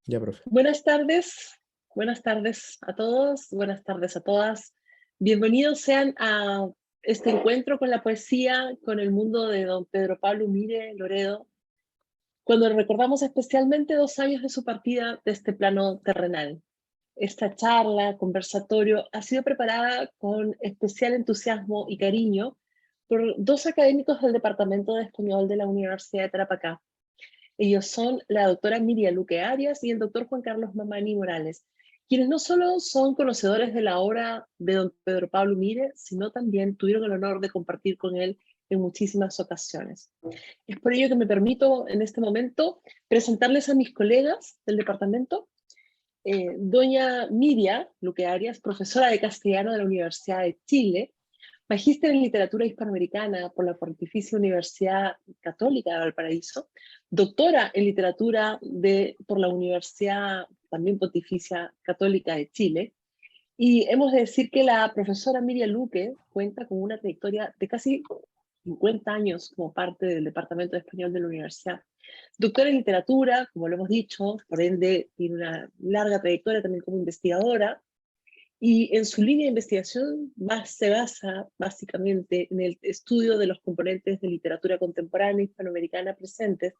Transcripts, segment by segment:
Ya, profe. Buenas tardes a todos, buenas tardes a todas. Bienvenidos sean a este encuentro con la poesía, con el mundo de don Pedro Pablo Umire Loredo, cuando recordamos especialmente 2 años de su partida de este plano terrenal. Esta charla, conversatorio, ha sido preparada con especial entusiasmo y cariño por 2 académicos del Departamento de Español de la Universidad de Tarapacá. Ellos son la doctora Miriam Luque Arias y el doctor Juan Carlos Mamani Morales, quienes no solo son conocedores de la obra de don Pedro Pablo Umire, sino también tuvieron el honor de compartir con él en muchísimas ocasiones. Es por ello que me permito en este momento presentarles a mis colegas del departamento. Doña Miriam Luque Arias, profesora de castellano de la Universidad de Chile, magíster en literatura hispanoamericana por la Pontificia Universidad Católica de Valparaíso, doctora en literatura por la Universidad también Pontificia Católica de Chile. Y hemos de decir que la profesora Miriam Luque cuenta con una trayectoria de casi 50 años como parte del Departamento de Español de la Universidad. Doctora en literatura, como lo hemos dicho, por ende tiene una larga trayectoria también como investigadora, y en su línea de investigación se basa básicamente en el estudio de los componentes de literatura contemporánea hispanoamericana presentes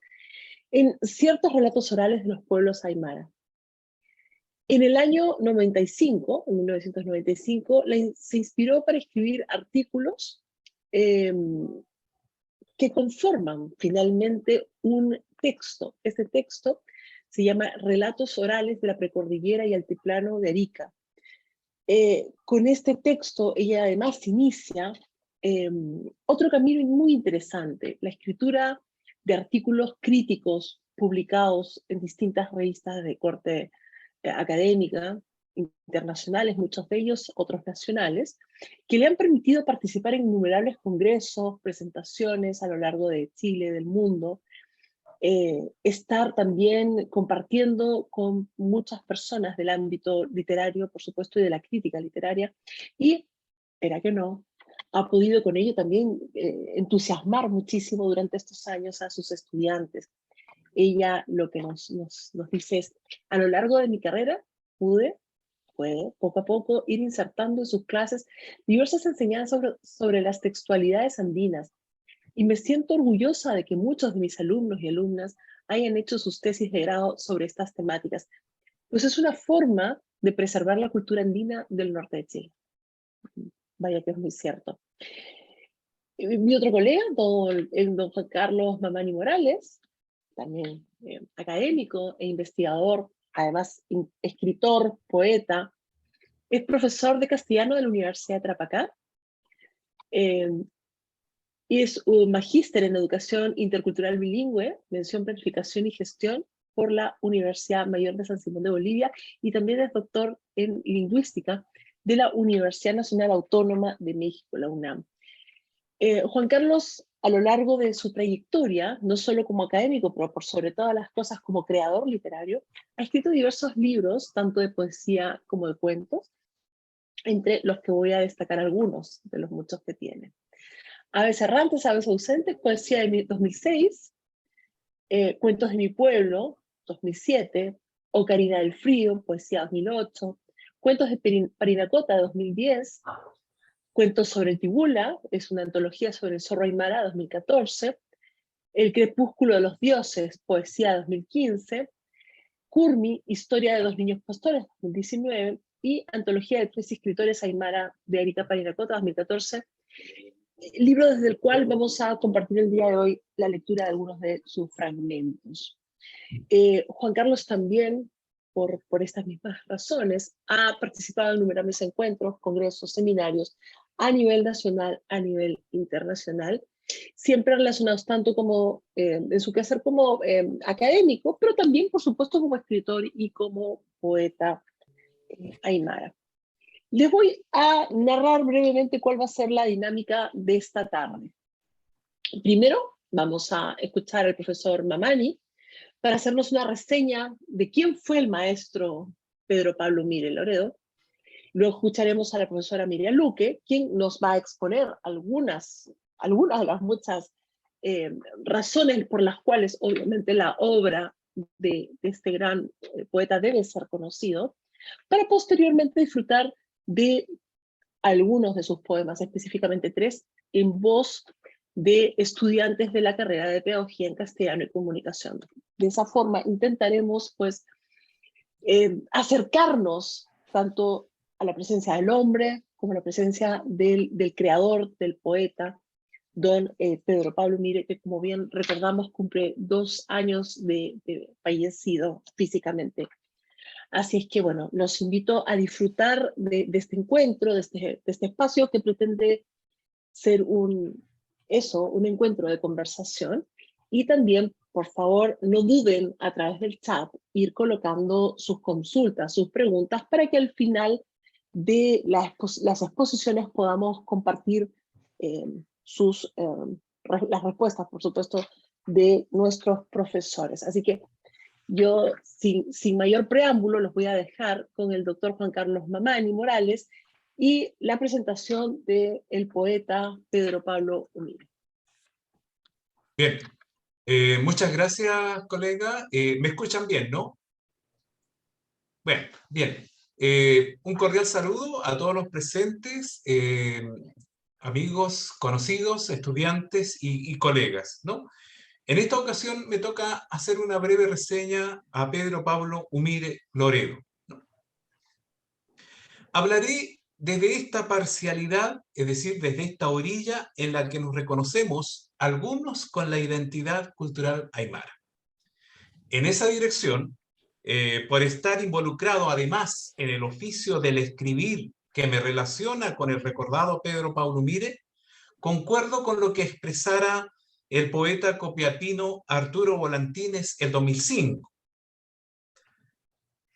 en ciertos relatos orales de los pueblos aymara. En el año 95, en 1995, se inspiró para escribir artículos que conforman finalmente un texto. Este texto se llama Relatos orales de la precordillera y altiplano de Arica. Con este texto ella además inicia otro camino muy interesante, la escritura de artículos críticos publicados en distintas revistas de corte académica, internacionales, muchos de ellos, otros nacionales, que le han permitido participar en innumerables congresos, presentaciones a lo largo de Chile, del mundo, estar también compartiendo con muchas personas del ámbito literario, por supuesto, y de la crítica literaria, y, era que no, ha podido con ello también entusiasmar muchísimo durante estos años a sus estudiantes. Ella lo que nos dice es, a lo largo de mi carrera pude poco a poco ir insertando en sus clases diversas enseñanzas sobre las textualidades andinas, y me siento orgullosa de que muchos de mis alumnos y alumnas hayan hecho sus tesis de grado sobre estas temáticas, pues es una forma de preservar la cultura andina del norte de Chile. Vaya que es muy cierto. Mi otro colega, don Juan Carlos Mamani Morales, también académico e investigador, además escritor, poeta, es profesor de castellano de la Universidad de Tarapacá, y es un magíster en educación intercultural bilingüe, mención planificación y gestión por la Universidad Mayor de San Simón de Bolivia, y también es doctor en lingüística de la Universidad Nacional Autónoma de México, la UNAM. Juan Carlos, a lo largo de su trayectoria, no solo como académico, pero por sobre todas las cosas como creador literario, ha escrito diversos libros, tanto de poesía como de cuentos, entre los que voy a destacar algunos de los muchos que tiene. Aves errantes, aves ausentes, poesía de 2006, Cuentos de mi pueblo, 2007, Ocarina del Frío, poesía 2008, Cuentos de Parinacota, 2010, Cuentos sobre el Tibula, es una antología sobre el zorro aymara, 2014, El crepúsculo de los dioses, poesía 2015, Curmi, historia de 2 niños pastores, 2019, y Antología de 3 escritores aymara de Arica Parinacota, 2014, libro desde el cual vamos a compartir el día de hoy la lectura de algunos de sus fragmentos. Juan Carlos también, por estas mismas razones, ha participado en innumerables encuentros, congresos, seminarios, a nivel nacional, a nivel internacional, siempre relacionados tanto como en su quehacer como académico, pero también, por supuesto, como escritor y como poeta aymara. Les voy a narrar brevemente cuál va a ser la dinámica de esta tarde. Primero, vamos a escuchar al profesor Mamani para hacernos una reseña de quién fue el maestro Pedro Pablo Umire Loredo. Luego escucharemos a la profesora Miriam Luque, quien nos va a exponer algunas de las muchas razones por las cuales, obviamente, la obra de este gran poeta debe ser conocido, para posteriormente disfrutar de algunos de sus poemas, específicamente 3, en voz de estudiantes de la carrera de Pedagogía en Castellano y Comunicación. De esa forma intentaremos, pues, acercarnos tanto a la presencia del hombre como a la presencia del creador, del poeta, don Pedro Pablo Umire, que como bien recordamos cumple 2 años de fallecido físicamente. Así es que bueno, los invito a disfrutar de este encuentro, de este espacio que pretende ser un encuentro de conversación. Y también, por favor, no duden a través del chat ir colocando sus consultas, sus preguntas, para que al final de las exposiciones podamos compartir las respuestas, por supuesto, de nuestros profesores. Así que yo, sin mayor preámbulo, los voy a dejar con el doctor Juan Carlos Mamani Morales y la presentación del poeta Pedro Pablo Umire. Bien, muchas gracias, colega. ¿Me escuchan bien, no? Bueno, bien. Un cordial saludo a todos los presentes, amigos, conocidos, estudiantes y colegas, ¿no? En esta ocasión me toca hacer una breve reseña a Pedro Pablo Umire Loredo, ¿no? Hablaré desde esta parcialidad, es decir, desde esta orilla en la que nos reconocemos algunos con la identidad cultural aymara. En esa dirección, por estar involucrado además en el oficio del escribir que me relaciona con el recordado Pedro Pablo Umire, concuerdo con lo que expresara el poeta copiapino Arturo Volantines el 2005,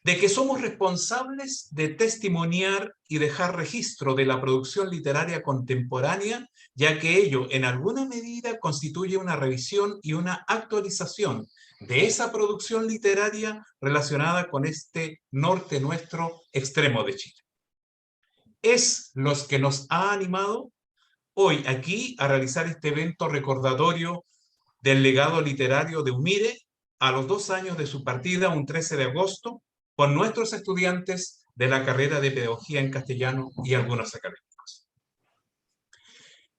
de que somos responsables de testimoniar y dejar registro de la producción literaria contemporánea, ya que ello en alguna medida constituye una revisión y una actualización de esa producción literaria relacionada con este norte nuestro extremo de Chile. Es los que nos ha animado hoy aquí a realizar este evento recordatorio del legado literario de Umire a los 2 años de su partida, un 13 de agosto, con nuestros estudiantes de la carrera de Pedagogía en Castellano y algunos académicos.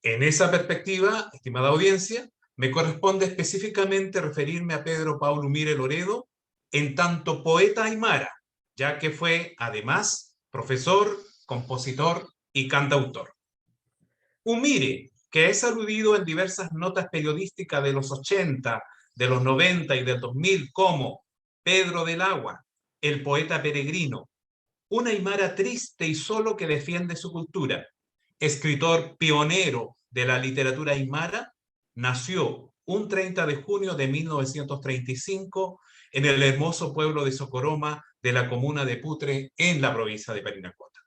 En esa perspectiva, estimada audiencia, me corresponde específicamente referirme a Pedro Pablo Umire Loredo en tanto poeta aymara, ya que fue, además, profesor, compositor y cantautor. Umire, que es aludido en diversas notas periodísticas de los 80, de los 90 y del 2000 como Pedro del Agua, el poeta peregrino, un aymara triste y solo que defiende su cultura, escritor pionero de la literatura aymara, nació un 30 de junio de 1935 en el hermoso pueblo de Socoroma de la comuna de Putre, en la provincia de Parinacota.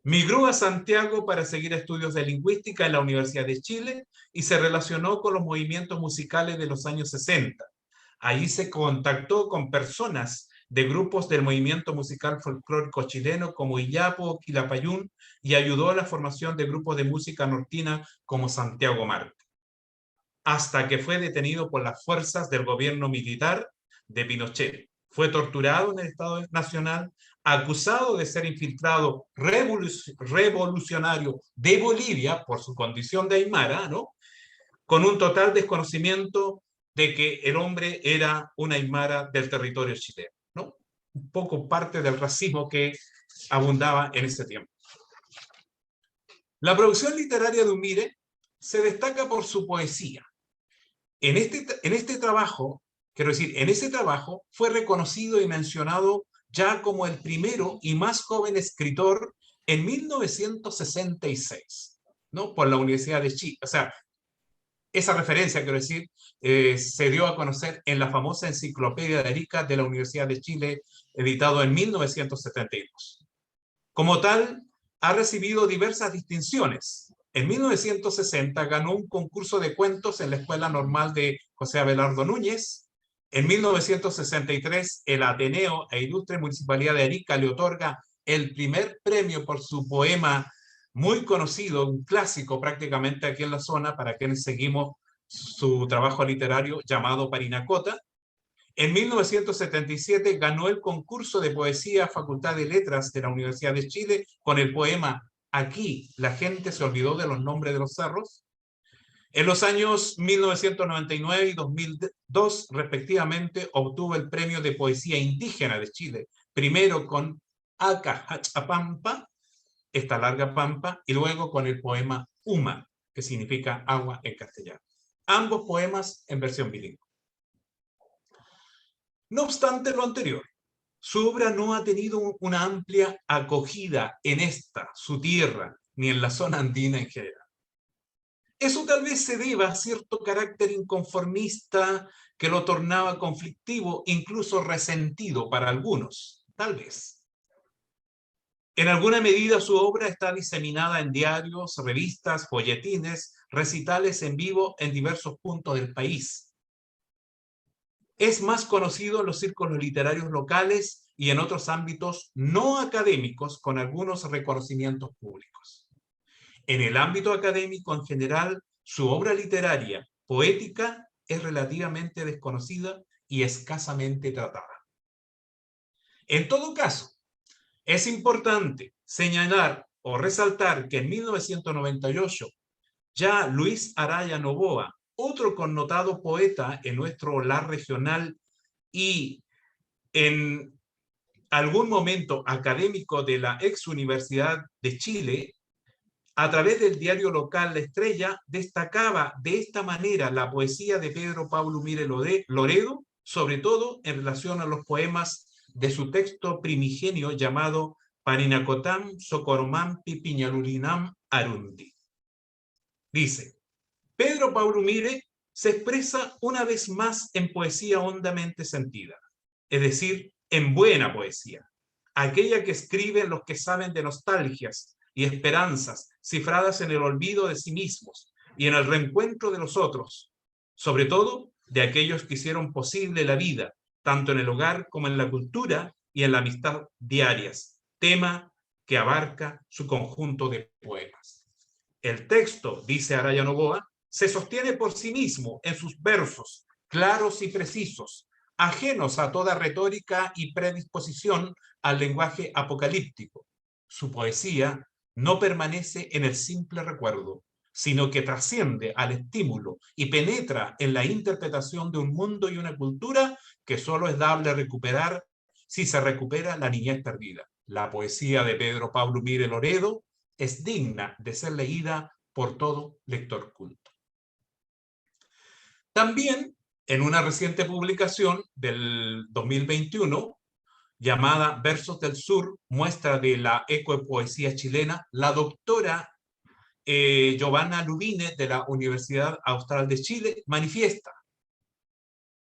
Migró a Santiago para seguir estudios de lingüística en la Universidad de Chile y se relacionó con los movimientos musicales de los años 60. Ahí se contactó con personas de grupos del movimiento musical folclórico chileno como Iyapo, Quilapayún, y ayudó a la formación de grupos de música nortina como Santiago Marte, hasta que fue detenido por las fuerzas del gobierno militar de Pinochet. Fue torturado en el Estado Nacional, acusado de ser infiltrado revolucionario de Bolivia por su condición de aymara, ¿no? Con un total desconocimiento de que el hombre era una aymara del territorio chileno, ¿no? Un poco parte del racismo que abundaba en ese tiempo. La producción literaria de Umire se destaca por su poesía. En este trabajo, quiero decir, en ese trabajo fue reconocido y mencionado ya como el primero y más joven escritor en 1966, ¿no? Por la Universidad de Chile. O sea, esa referencia, quiero decir, se dio a conocer en la famosa Enciclopedia de Arica de la Universidad de Chile, editado en 1972. Como tal, ha recibido diversas distinciones. En 1960 ganó un concurso de cuentos en la Escuela Normal de José Abelardo Núñez. En 1963, el Ateneo e Ilustre Municipalidad de Arica le otorga el primer premio por su poema muy conocido, un clásico prácticamente aquí en la zona, para quienes seguimos su trabajo literario, llamado Parinacota. En 1977 ganó el concurso de poesía Facultad de Letras de la Universidad de Chile con el poema Aquí la gente se olvidó de los nombres de los cerros. En los años 1999 y 2002, respectivamente, obtuvo el Premio de Poesía Indígena de Chile, primero con Acahachapampa, esta larga pampa, y luego con el poema Uma, que significa agua en castellano. Ambos poemas en versión bilingüe. No obstante lo anterior, su obra no ha tenido una amplia acogida en esta, su tierra, ni en la zona andina en general. Eso tal vez se deba a cierto carácter inconformista que lo tornaba conflictivo, incluso resentido para algunos, tal vez. En alguna medida su obra está diseminada en diarios, revistas, folletines, recitales en vivo en diversos puntos del país. Es más conocido en los círculos literarios locales y en otros ámbitos no académicos con algunos reconocimientos públicos. En el ámbito académico en general, su obra literaria, poética, es relativamente desconocida y escasamente tratada. En todo caso, es importante señalar o resaltar que en 1998 ya Luis Araya Novoa, otro connotado poeta en nuestro lar regional y en algún momento académico de la ex Universidad de Chile, a través del diario local La Estrella, destacaba de esta manera la poesía de Pedro Pablo Mire Loredo, sobre todo en relación a los poemas de su texto primigenio llamado Parinacotam Socoromampi Piñalulinam Arundi. Dice, Pedro Pablo Mire se expresa una vez más en poesía hondamente sentida, es decir, en buena poesía, aquella que escriben los que saben de nostalgias y esperanzas cifradas en el olvido de sí mismos y en el reencuentro de los otros, sobre todo de aquellos que hicieron posible la vida, tanto en el hogar como en la cultura y en la amistad diarias, tema que abarca su conjunto de poemas. El texto, dice Araya Novoa, se sostiene por sí mismo en sus versos, claros y precisos, ajenos a toda retórica y predisposición al lenguaje apocalíptico. Su poesía no permanece en el simple recuerdo, sino que trasciende al estímulo y penetra en la interpretación de un mundo y una cultura que solo es dable recuperar si se recupera la niñez perdida. La poesía de Pedro Pablo Mire Loredo es digna de ser leída por todo lector culto. También, en una reciente publicación del 2021, llamada Versos del Sur, muestra de la ecopoesía chilena, la doctora Giovanna Lubine de la Universidad Austral de Chile manifiesta,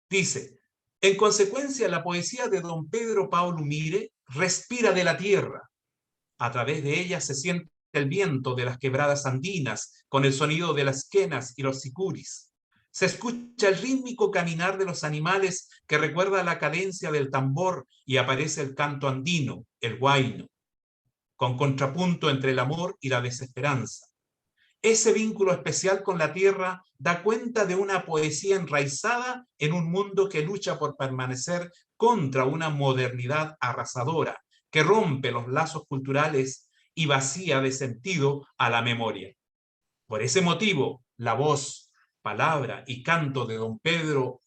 dice, en consecuencia la poesía de don Pedro Pablo Mire respira de la tierra, a través de ella se siente el viento de las quebradas andinas con el sonido de las quenas y los sicuris. Se escucha el rítmico caminar de los animales que recuerda la cadencia del tambor y aparece el canto andino, el huayno, con contrapunto entre el amor y la desesperanza. Ese vínculo especial con la tierra da cuenta de una poesía enraizada en un mundo que lucha por permanecer contra una modernidad arrasadora, que rompe los lazos culturales y vacía de sentido a la memoria. Por ese motivo, la voz, palabra y canto de don Pedro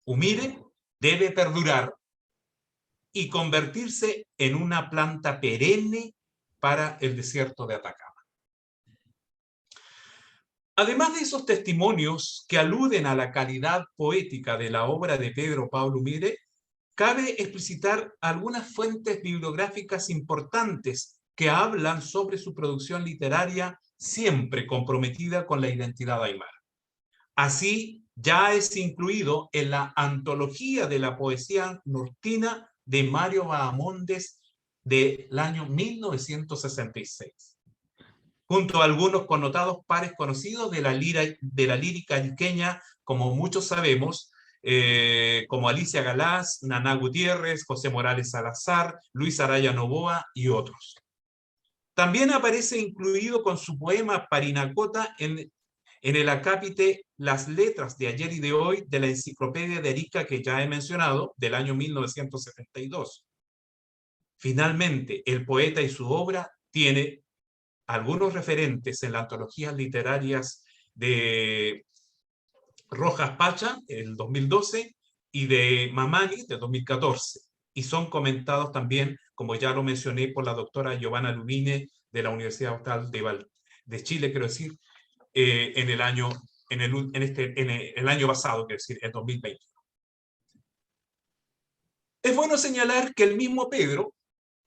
Umire debe perdurar y convertirse en una planta perenne para el desierto de Atacama. Además de esos testimonios que aluden a la calidad poética de la obra de Pedro Pablo Mire, cabe explicitar algunas fuentes bibliográficas importantes que hablan sobre su producción literaria siempre comprometida con la identidad aymara. Así, ya es incluido en la Antología de la Poesía Nortina de Mario Bahamondes del año 1966. Junto a algunos connotados pares conocidos de la lírica ariqueña, como muchos sabemos, como Alicia Galás, Naná Gutiérrez, José Morales Salazar, Luis Araya Novoa y otros. También aparece incluido con su poema Parinacota en en el acápite Las letras de ayer y de hoy de la Enciclopedia de Arica que ya he mencionado, del año 1972. Finalmente, el poeta y su obra tiene algunos referentes en las antologías literarias de Rojas Pacha, el 2012, y de Mamani, de 2014. Y son comentados también, como ya lo mencioné, por la doctora Giovanna Lumine, de la Universidad Austral de Chile, quiero decir, en el año pasado, quiero decir, el 2020. Es bueno señalar que el mismo Pedro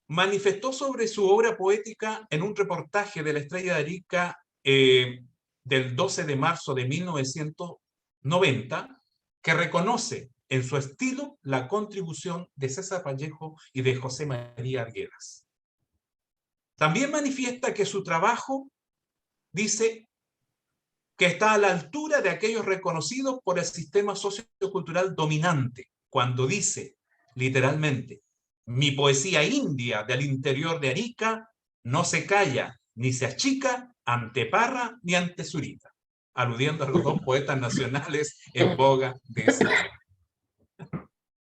manifestó sobre su obra poética en un reportaje de la Estrella de Arica del 12 de marzo de 1990, que reconoce en su estilo la contribución de César Vallejo y de José María Arguedas. También manifiesta que su trabajo, dice, que está a la altura de aquellos reconocidos por el sistema sociocultural dominante, cuando dice, literalmente, mi poesía india del interior de Arica no se calla ni se achica ante Parra ni ante Zurita, aludiendo a los dos poetas nacionales en boga de ese año.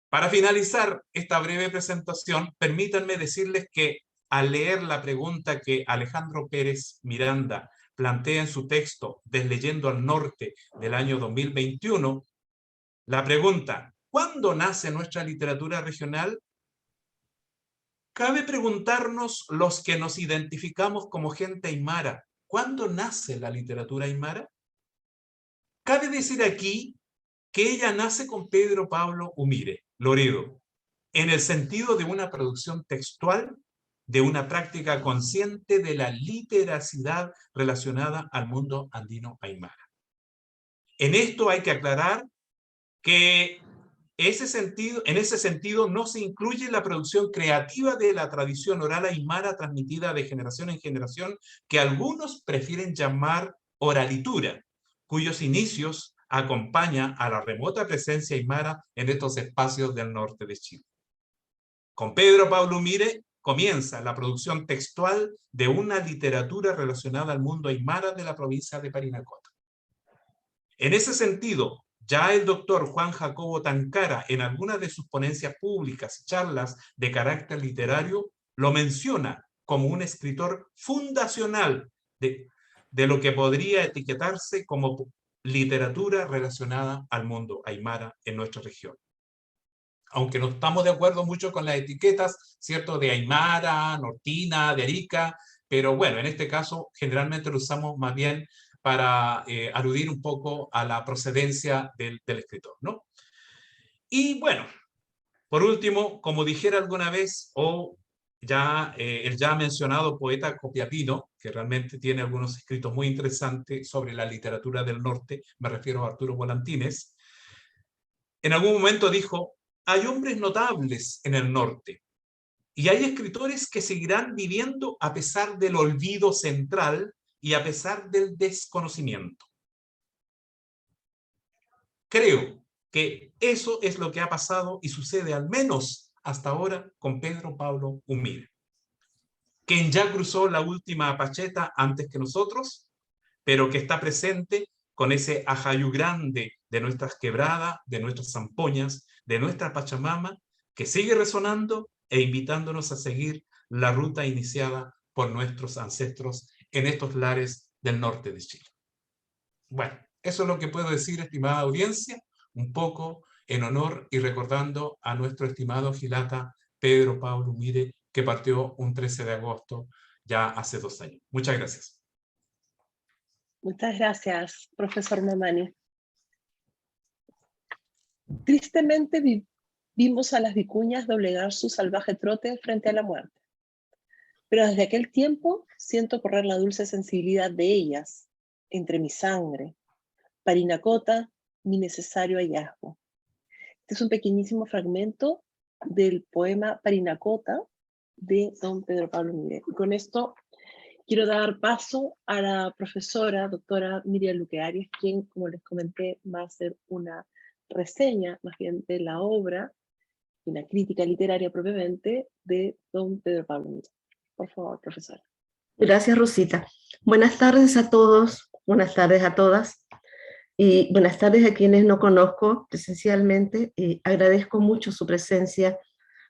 Para finalizar esta breve presentación, permítanme decirles que al leer la pregunta que Alejandro Pérez Miranda plantea en su texto Desleyendo al Norte del año 2021, la pregunta, ¿cuándo nace nuestra literatura regional? Cabe preguntarnos los que nos identificamos como gente aymara, ¿cuándo nace la literatura aymara? Cabe decir aquí que ella nace con Pedro Pablo Umire, Loredo, en el sentido de una producción textual, de una práctica consciente de la literacidad relacionada al mundo andino aymara. En esto hay que aclarar que en ese sentido no se incluye la producción creativa de la tradición oral aymara transmitida de generación en generación, que algunos prefieren llamar oralitura, cuyos inicios acompaña a la remota presencia aymara en estos espacios del norte de Chile. Con Pedro Pablo Umire comienza la producción textual de una literatura relacionada al mundo aymara de la provincia de Parinacota. En ese sentido, ya el doctor Juan Jacobo Tancara, en algunas de sus ponencias públicas y charlas de carácter literario, lo menciona como un escritor fundacional de lo que podría etiquetarse como literatura relacionada al mundo aymara en nuestra región. Aunque no estamos de acuerdo mucho con las etiquetas, ¿cierto?, de aymara, nortina, de Arica, pero bueno, en este caso generalmente lo usamos más bien para aludir un poco a la procedencia del escritor, ¿no? Y bueno, por último, como dijera alguna vez, el ya mencionado poeta Copiapino, que realmente tiene algunos escritos muy interesantes sobre la literatura del norte, me refiero a Arturo Volantines, en algún momento dijo, hay hombres notables en el norte, y hay escritores que seguirán viviendo a pesar del olvido central y a pesar del desconocimiento. Creo que eso es lo que ha pasado y sucede al menos hasta ahora con Pedro Pablo Umire, quien ya cruzó la última apacheta antes que nosotros, pero que está presente con ese ajayú grande de nuestras quebradas, de nuestras zampoñas, de nuestra Pachamama, que sigue resonando e invitándonos a seguir la ruta iniciada por nuestros ancestros en estos lares del norte de Chile. Bueno, eso es lo que puedo decir, estimada audiencia, un poco en honor y recordando a nuestro estimado Gilata Pedro Pablo Umire, que partió un 13 de agosto ya hace 2 años. Muchas gracias. Muchas gracias, profesor Mamani. Tristemente vimos a las vicuñas doblegar su salvaje trote frente a la muerte. Pero desde aquel tiempo siento correr la dulce sensibilidad de ellas, entre mi sangre. Parinacota, mi necesario hallazgo. Este es un pequeñísimo fragmento del poema Parinacota de don Pedro Pablo Umire. Y con esto quiero dar paso a la profesora, doctora Miriam Luque Arias, quien, como les comenté, va a hacer una reseña, más bien, de la obra, una crítica literaria propiamente, de don Pedro Pablo Umire. Por favor, profesora. Gracias, Rosita. Buenas tardes a todos. buenas tardes a todas y buenas tardes a quienes no conozco presencialmente. Y agradezco mucho su presencia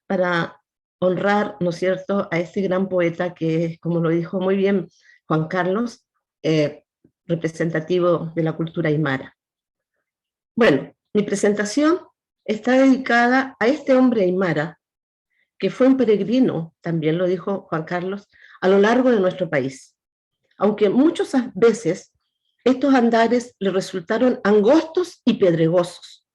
para honrar, ¿no es cierto?, a este gran poeta que es, como lo dijo muy bien Juan Carlos, representativo de la cultura aymara. Bueno, mi presentación está dedicada a este hombre aymara que fue un peregrino, también lo dijo Juan Carlos, a lo largo de nuestro país. Aunque muchas veces estos andares le resultaron angostos y pedregosos,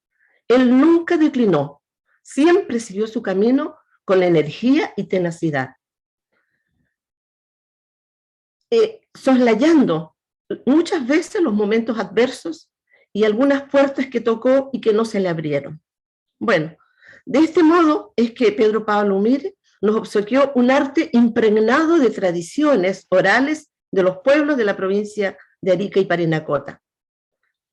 él nunca declinó, siempre siguió su camino con energía y tenacidad, soslayando muchas veces los momentos adversos y algunas puertas que tocó y que no se le abrieron. Bueno, de este modo es que Pedro Pablo Umire nos obsequió un arte impregnado de tradiciones orales de los pueblos de la provincia de Arica y Parinacota.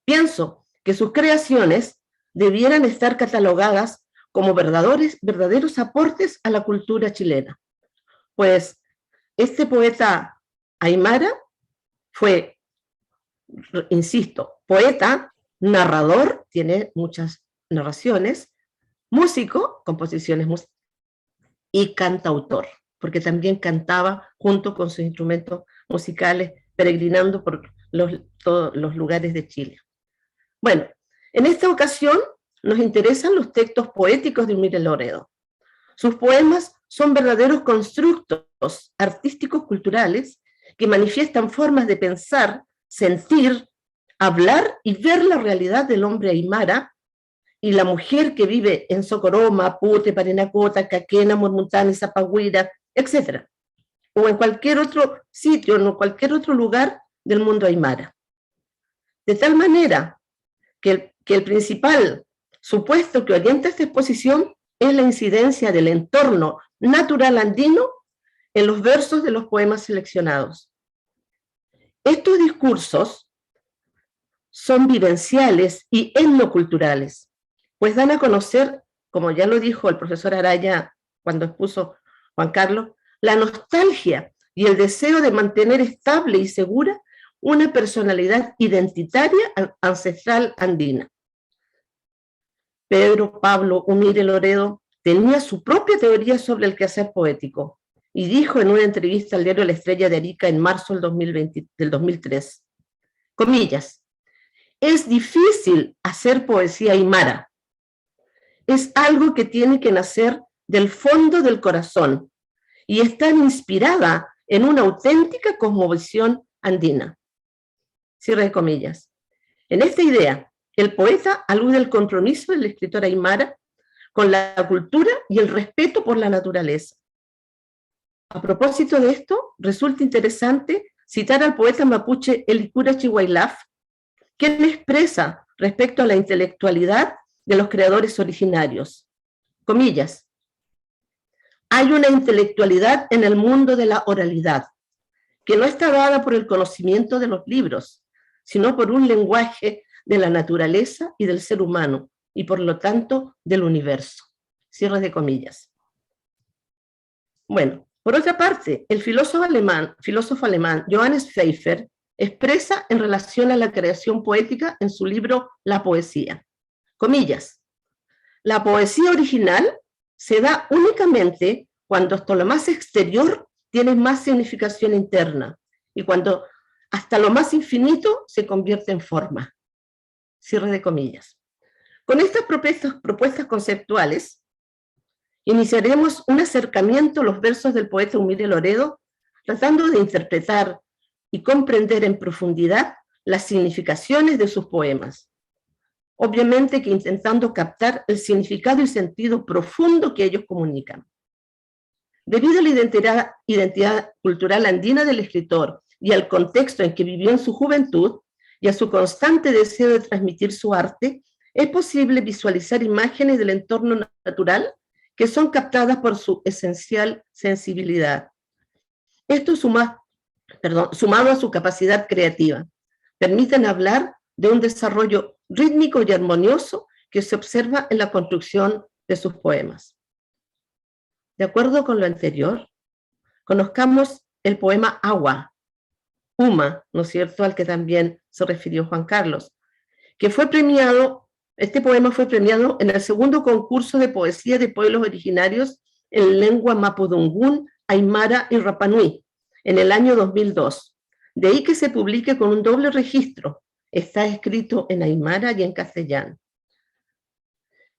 Pienso que sus creaciones debieran estar catalogadas como verdaderos aportes a la cultura chilena, pues este poeta aymara fue, insisto, poeta, narrador, tiene muchas narraciones, músico, composiciones y cantautor, porque también cantaba junto con sus instrumentos musicales, peregrinando por todos los lugares de Chile. Bueno, en esta ocasión nos interesan los textos poéticos de Umire Loredo. Sus poemas son verdaderos constructos artísticos culturales que manifiestan formas de pensar, sentir, hablar y ver la realidad del hombre aymara y la mujer que vive en Socoró, Mapute, Parinacota, Caquena, Mormuntani, Zapagüira, etc. O en cualquier otro sitio, en cualquier otro lugar del mundo aymara. De tal manera que el principal supuesto que orienta esta exposición es la incidencia del entorno natural andino en los versos de los poemas seleccionados. Estos discursos son vivenciales y etnoculturales, pues dan a conocer, como ya lo dijo el profesor Araya cuando expuso Juan Carlos, la nostalgia y el deseo de mantener estable y segura una personalidad identitaria ancestral andina. Pedro Pablo Umire Loredo tenía su propia teoría sobre el quehacer poético y dijo en una entrevista al diario La Estrella de Arica en marzo del 2003, comillas, es difícil hacer poesía aymara. Es algo que tiene que nacer del fondo del corazón y está inspirada en una auténtica cosmovisión andina. Cierre de comillas. En esta idea, el poeta alude al compromiso del escritor aymara con la cultura y el respeto por la naturaleza. A propósito de esto, resulta interesante citar al poeta mapuche Elicura Chihuaylaf, quien expresa respecto a la intelectualidad de los creadores originarios. Comillas. Hay una intelectualidad en el mundo de la oralidad, que no está dada por el conocimiento de los libros, sino por un lenguaje de la naturaleza y del ser humano, y por lo tanto del universo. Cierre de comillas. Bueno, por otra parte, el filósofo alemán Johannes Pfeiffer expresa en relación a la creación poética en su libro La poesía. Comillas. La poesía original se da únicamente cuando hasta lo más exterior tiene más significación interna y cuando hasta lo más infinito se convierte en forma. Cierre de comillas. Con estas propuestas conceptuales, iniciaremos un acercamiento a los versos del poeta Umire Loredo, tratando de interpretar y comprender en profundidad las significaciones de sus poemas. Obviamente que intentando captar el significado y sentido profundo que ellos comunican. Debido a la identidad cultural andina del escritor y al contexto en que vivió en su juventud y a su constante deseo de transmitir su arte, es posible visualizar imágenes del entorno natural que son captadas por su esencial sensibilidad. Esto sumado a su capacidad creativa, permiten hablar de un desarrollo rítmico y armonioso que se observa en la construcción de sus poemas. De acuerdo con lo anterior, conozcamos el poema Agua, Uma, ¿no es cierto?, al que también se refirió Juan Carlos, que fue premiado, este poema fue premiado en el segundo concurso de poesía de pueblos originarios en lengua mapudungún, aymara y rapanui, en el año 2002. De ahí que se publique con un doble registro. Está escrito en aymara y en castellano.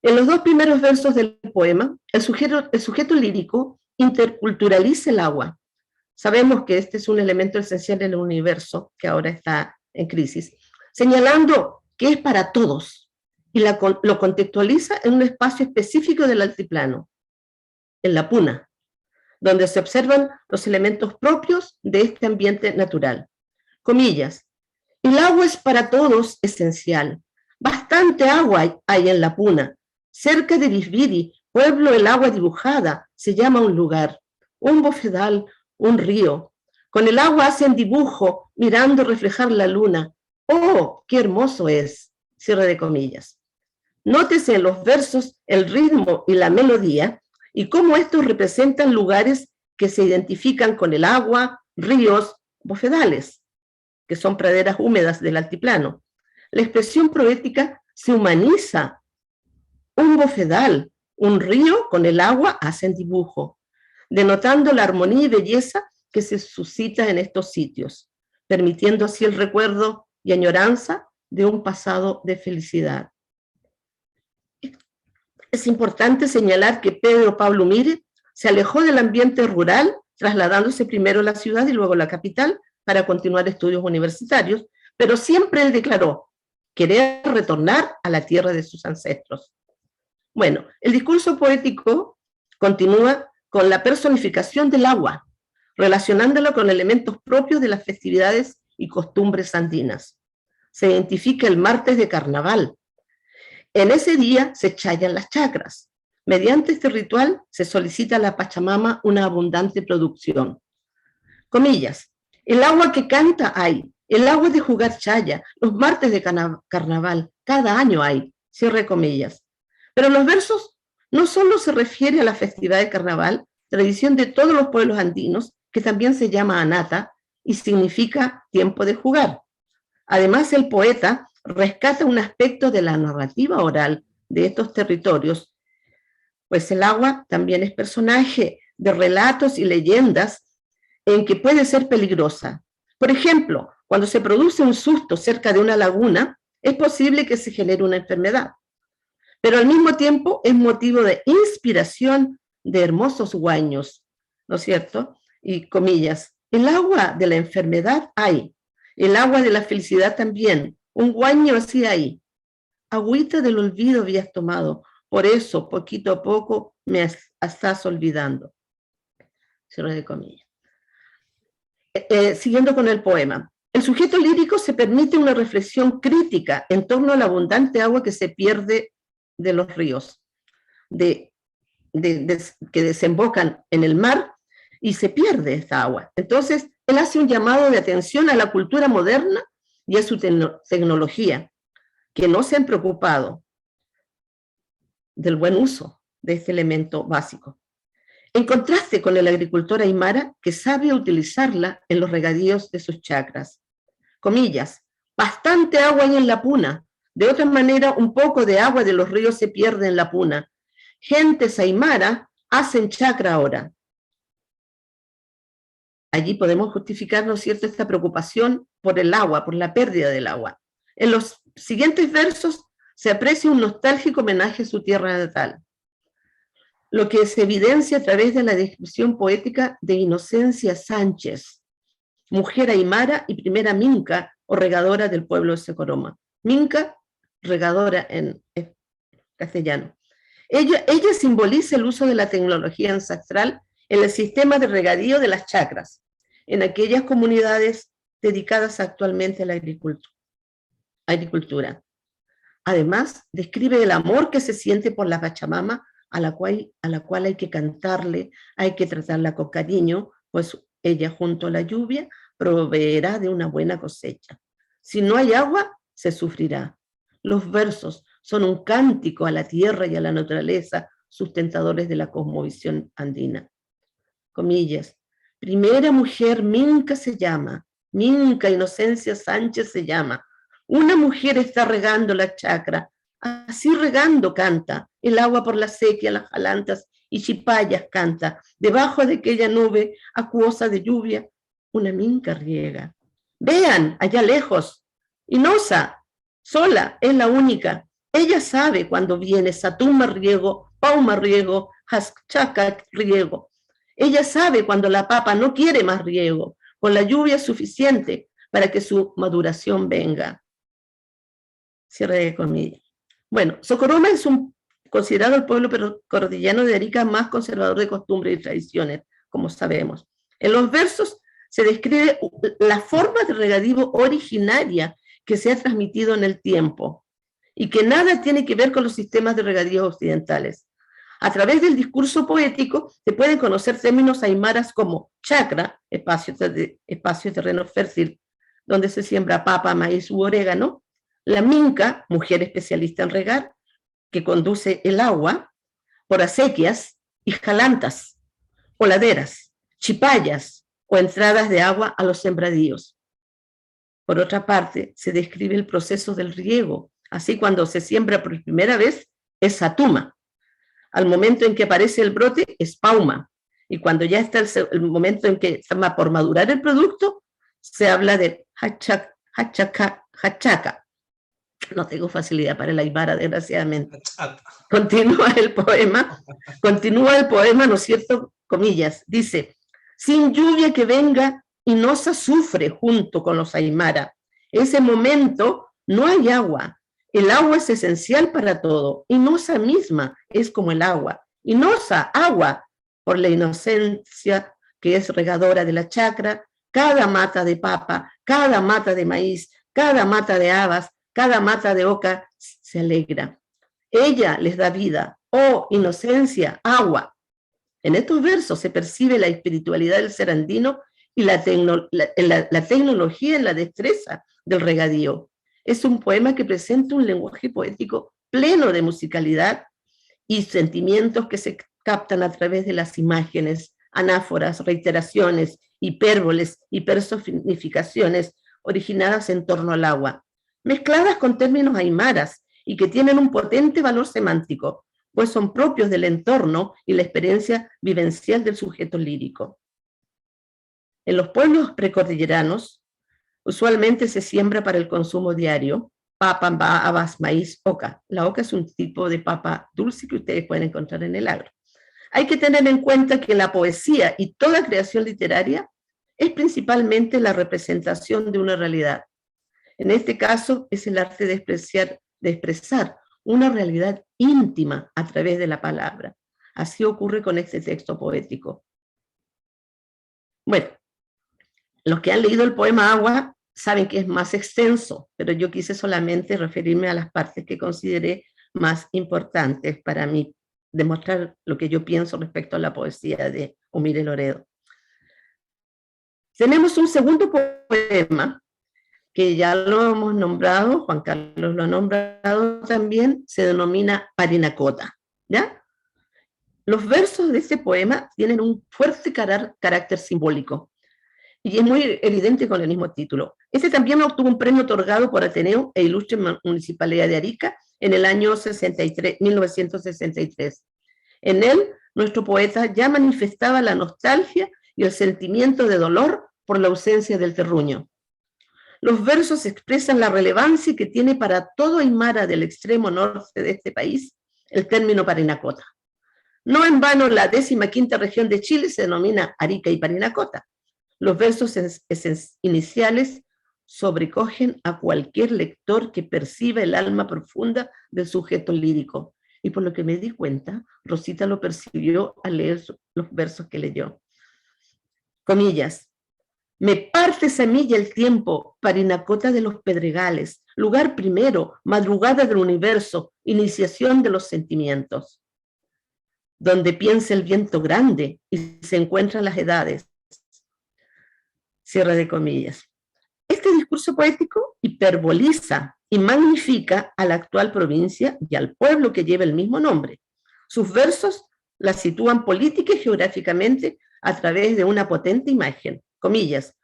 En los dos primeros versos del poema, el sujeto lírico interculturaliza el agua. Sabemos que este es un elemento esencial en el universo, que ahora está en crisis, señalando que es para todos, y lo contextualiza en un espacio específico del altiplano, en la puna, donde se observan los elementos propios de este ambiente natural. Comillas, el agua es para todos esencial. Bastante agua hay en la puna. Cerca de Bisbiri, pueblo el agua dibujada, se llama un lugar, un bofedal, un río. Con el agua hacen dibujo, mirando reflejar la luna. ¡Oh, qué hermoso es! Cierre de comillas. Nótese en los versos el ritmo y la melodía y cómo estos representan lugares que se identifican con el agua, ríos, bofedales, que son praderas húmedas del altiplano. La expresión poética se humaniza. Un bofedal, un río con el agua hacen dibujo, denotando la armonía y belleza que se suscita en estos sitios, permitiendo así el recuerdo y añoranza de un pasado de felicidad. Es importante señalar que Pedro Pablo Umire se alejó del ambiente rural, trasladándose primero a la ciudad y luego a la capital para continuar estudios universitarios, pero siempre él declaró querer retornar a la tierra de sus ancestros. Bueno, el discurso poético continúa con la personificación del agua, relacionándolo con elementos propios de las festividades y costumbres andinas. Se identifica el martes de carnaval. En ese día se chayan las chacras. Mediante este ritual se solicita a la Pachamama una abundante producción. Comillas, el agua que canta hay, el agua de jugar chaya, los martes de carnaval, cada año hay, cierre comillas. Pero los versos no solo se refiere a la festividad de carnaval, tradición de todos los pueblos andinos, que también se llama anata y significa tiempo de jugar. Además, el poeta rescata un aspecto de la narrativa oral de estos territorios, pues el agua también es personaje de relatos y leyendas en que puede ser peligrosa. Por ejemplo, cuando se produce un susto cerca de una laguna, es posible que se genere una enfermedad, pero al mismo tiempo es motivo de inspiración de hermosos guaños, ¿no es cierto? Y comillas, el agua de la enfermedad hay, el agua de la felicidad también, un guaño así hay. Agüita del olvido habías tomado, por eso, poquito a poco, me estás olvidando. Cierre de comillas. Siguiendo con el poema. El sujeto lírico se permite una reflexión crítica en torno a la abundante agua que se pierde de los ríos, que desembocan en el mar y se pierde esta agua. Entonces, él hace un llamado de atención a la cultura moderna y a su tecnología, que no se han preocupado del buen uso de este elemento básico. En contraste con el agricultor aymara, que sabe utilizarla en los regadíos de sus chacras. Comillas, bastante agua hay en la puna. De otra manera, un poco de agua de los ríos se pierde en la puna. Gentes aymara hacen chacra ahora. Allí podemos justificar, ¿no es cierto?, esta preocupación por el agua, por la pérdida del agua. En los siguientes versos se aprecia un nostálgico homenaje a su tierra natal, lo que se evidencia a través de la descripción poética de Inocencia Sánchez, mujer aymara y primera minca o regadora del pueblo de Secoroma. Minca, regadora en castellano. Ella simboliza el uso de la tecnología ancestral en el sistema de regadío de las chacras, en aquellas comunidades dedicadas actualmente a la agricultura. Además, describe el amor que se siente por la Pachamama, a la cual hay que cantarle, hay que tratarla con cariño, pues ella junto a la lluvia proveerá de una buena cosecha. Si no hay agua, se sufrirá. Los versos son un cántico a la tierra y a la naturaleza, sustentadores de la cosmovisión andina. Comillas, primera mujer minca se llama, Minca Inocencia Sánchez se llama. Una mujer está regando la chacra. Así regando canta. El agua por la sequía, las jalantas y chipayas canta. Debajo de aquella nube acuosa de lluvia, una minca riega. Vean, allá lejos. Inosa, sola, es la única. Ella sabe cuando viene Satuma riego, Pauma riego, Haschaca riego. Ella sabe cuando la papa no quiere más riego, con la lluvia suficiente para que su maduración venga. Cierre de comillas. Bueno, Socoroma es considerado el pueblo cordillano de Arica más conservador de costumbres y tradiciones, como sabemos. En los versos se describe la forma de regadío originaria que se ha transmitido en el tiempo y que nada tiene que ver con los sistemas de regadío occidentales. A través del discurso poético se pueden conocer términos aymaras como chacra, espacio de terreno fértil, donde se siembra papa, maíz u orégano, la minca, mujer especialista en regar, que conduce el agua, por acequias y jalantas, o laderas, chipayas o entradas de agua a los sembradíos. Por otra parte, se describe el proceso del riego, así cuando se siembra por primera vez es satuma, al momento en que aparece el brote es pauma, y cuando ya está el momento en que está por madurar el producto, se habla de hachaca. No tengo facilidad para el aymara, desgraciadamente. Continúa el poema, ¿no es cierto? Comillas, dice, sin lluvia que venga, Inosa sufre junto con los aymara. Ese momento no hay agua. El agua es esencial para todo. Inosa misma es como el agua. Inosa, agua, por la inocencia que es regadora de la chacra, cada mata de papa, cada mata de maíz, cada mata de habas, cada mata de oca se alegra. Ella les da vida. Oh, inocencia, agua. En estos versos se percibe la espiritualidad del ser andino y la tecnología en la destreza del regadío. Es un poema que presenta un lenguaje poético pleno de musicalidad y sentimientos que se captan a través de las imágenes, anáforas, reiteraciones, hipérboles y personificaciones originadas en torno al agua, mezcladas con términos aymaras y que tienen un potente valor semántico, pues son propios del entorno y la experiencia vivencial del sujeto lírico. En los pueblos precordilleranos, usualmente se siembra para el consumo diario, papa, habas, maíz, oca. La oca es un tipo de papa dulce que ustedes pueden encontrar en el agro. Hay que tener en cuenta que la poesía y toda creación literaria es principalmente la representación de una realidad. En este caso es el arte de expresar una realidad íntima a través de la palabra. Así ocurre con este texto poético. Bueno, los que han leído el poema Agua saben que es más extenso, pero yo quise solamente referirme a las partes que consideré más importantes para mí, demostrar lo que yo pienso respecto a la poesía de Humire Loredo. Tenemos un segundo poema, que ya lo hemos nombrado, Juan Carlos lo ha nombrado también, se denomina Parinacota, ¿ya? Los versos de este poema tienen un fuerte carácter simbólico, y es muy evidente con el mismo título. Este también obtuvo un premio otorgado por Ateneo e Ilustre Municipalidad de Arica en el año 1963. En él, nuestro poeta ya manifestaba la nostalgia y el sentimiento de dolor por la ausencia del terruño. Los versos expresan la relevancia que tiene para todo aymara del extremo norte de este país el término Parinacota. No en vano la 15ª región de Chile se denomina Arica y Parinacota. Los versos iniciales sobrecogen a cualquier lector que perciba el alma profunda del sujeto lírico. Y por lo que me di cuenta, Rosita lo percibió al leer los versos que leyó. Comillas. Me parte semilla el tiempo, Parinacota de los pedregales, lugar primero, madrugada del universo, iniciación de los sentimientos. Donde piensa el viento grande y se encuentran las edades. Cierre de comillas. Este discurso poético hiperboliza y magnifica a la actual provincia y al pueblo que lleva el mismo nombre. Sus versos la sitúan política y geográficamente a través de una potente imagen. Comillas,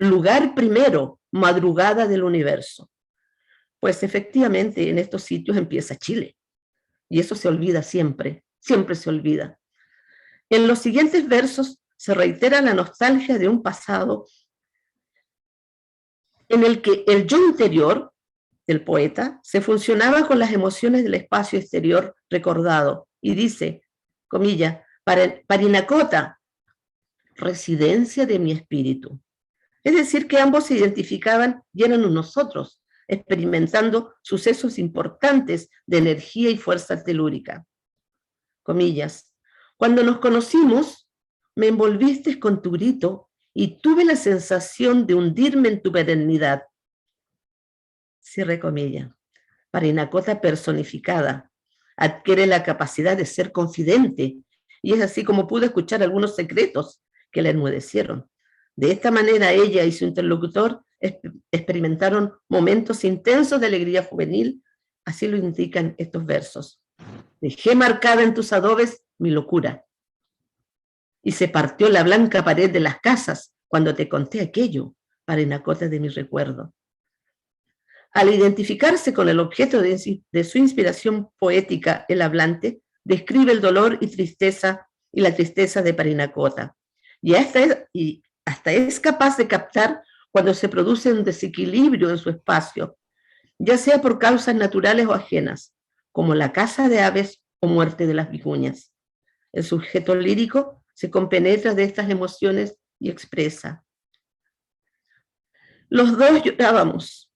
lugar primero, madrugada del universo. Pues efectivamente en estos sitios empieza Chile. Y eso se olvida siempre, siempre se olvida. En los siguientes versos se reitera la nostalgia de un pasado en el que el yo interior del poeta se funcionaba con las emociones del espacio exterior recordado y dice, comilla, Parinacota, residencia de mi espíritu. Es decir, que ambos se identificaban y eran unos otros, experimentando sucesos importantes de energía y fuerza telúrica. Comillas, cuando nos conocimos, me envolviste con tu grito y tuve la sensación de hundirme en tu perennidad. Cierre comillas. Parinacota personificada adquiere la capacidad de ser confidente y es así como pudo escuchar algunos secretos que la enmudecieron. De esta manera ella y su interlocutor experimentaron momentos intensos de alegría juvenil, así lo indican estos versos. Dejé marcada en tus adobes mi locura y se partió la blanca pared de las casas cuando te conté aquello, Parinacota de mi recuerdo. Al identificarse con el objeto de su inspiración poética, el hablante describe el dolor y la tristeza de Parinacota. Y hasta es capaz de captar cuando se produce un desequilibrio en su espacio, ya sea por causas naturales o ajenas, como la caza de aves o muerte de las vicuñas. El sujeto lírico se compenetra de estas emociones y expresa. Los dos llorábamos.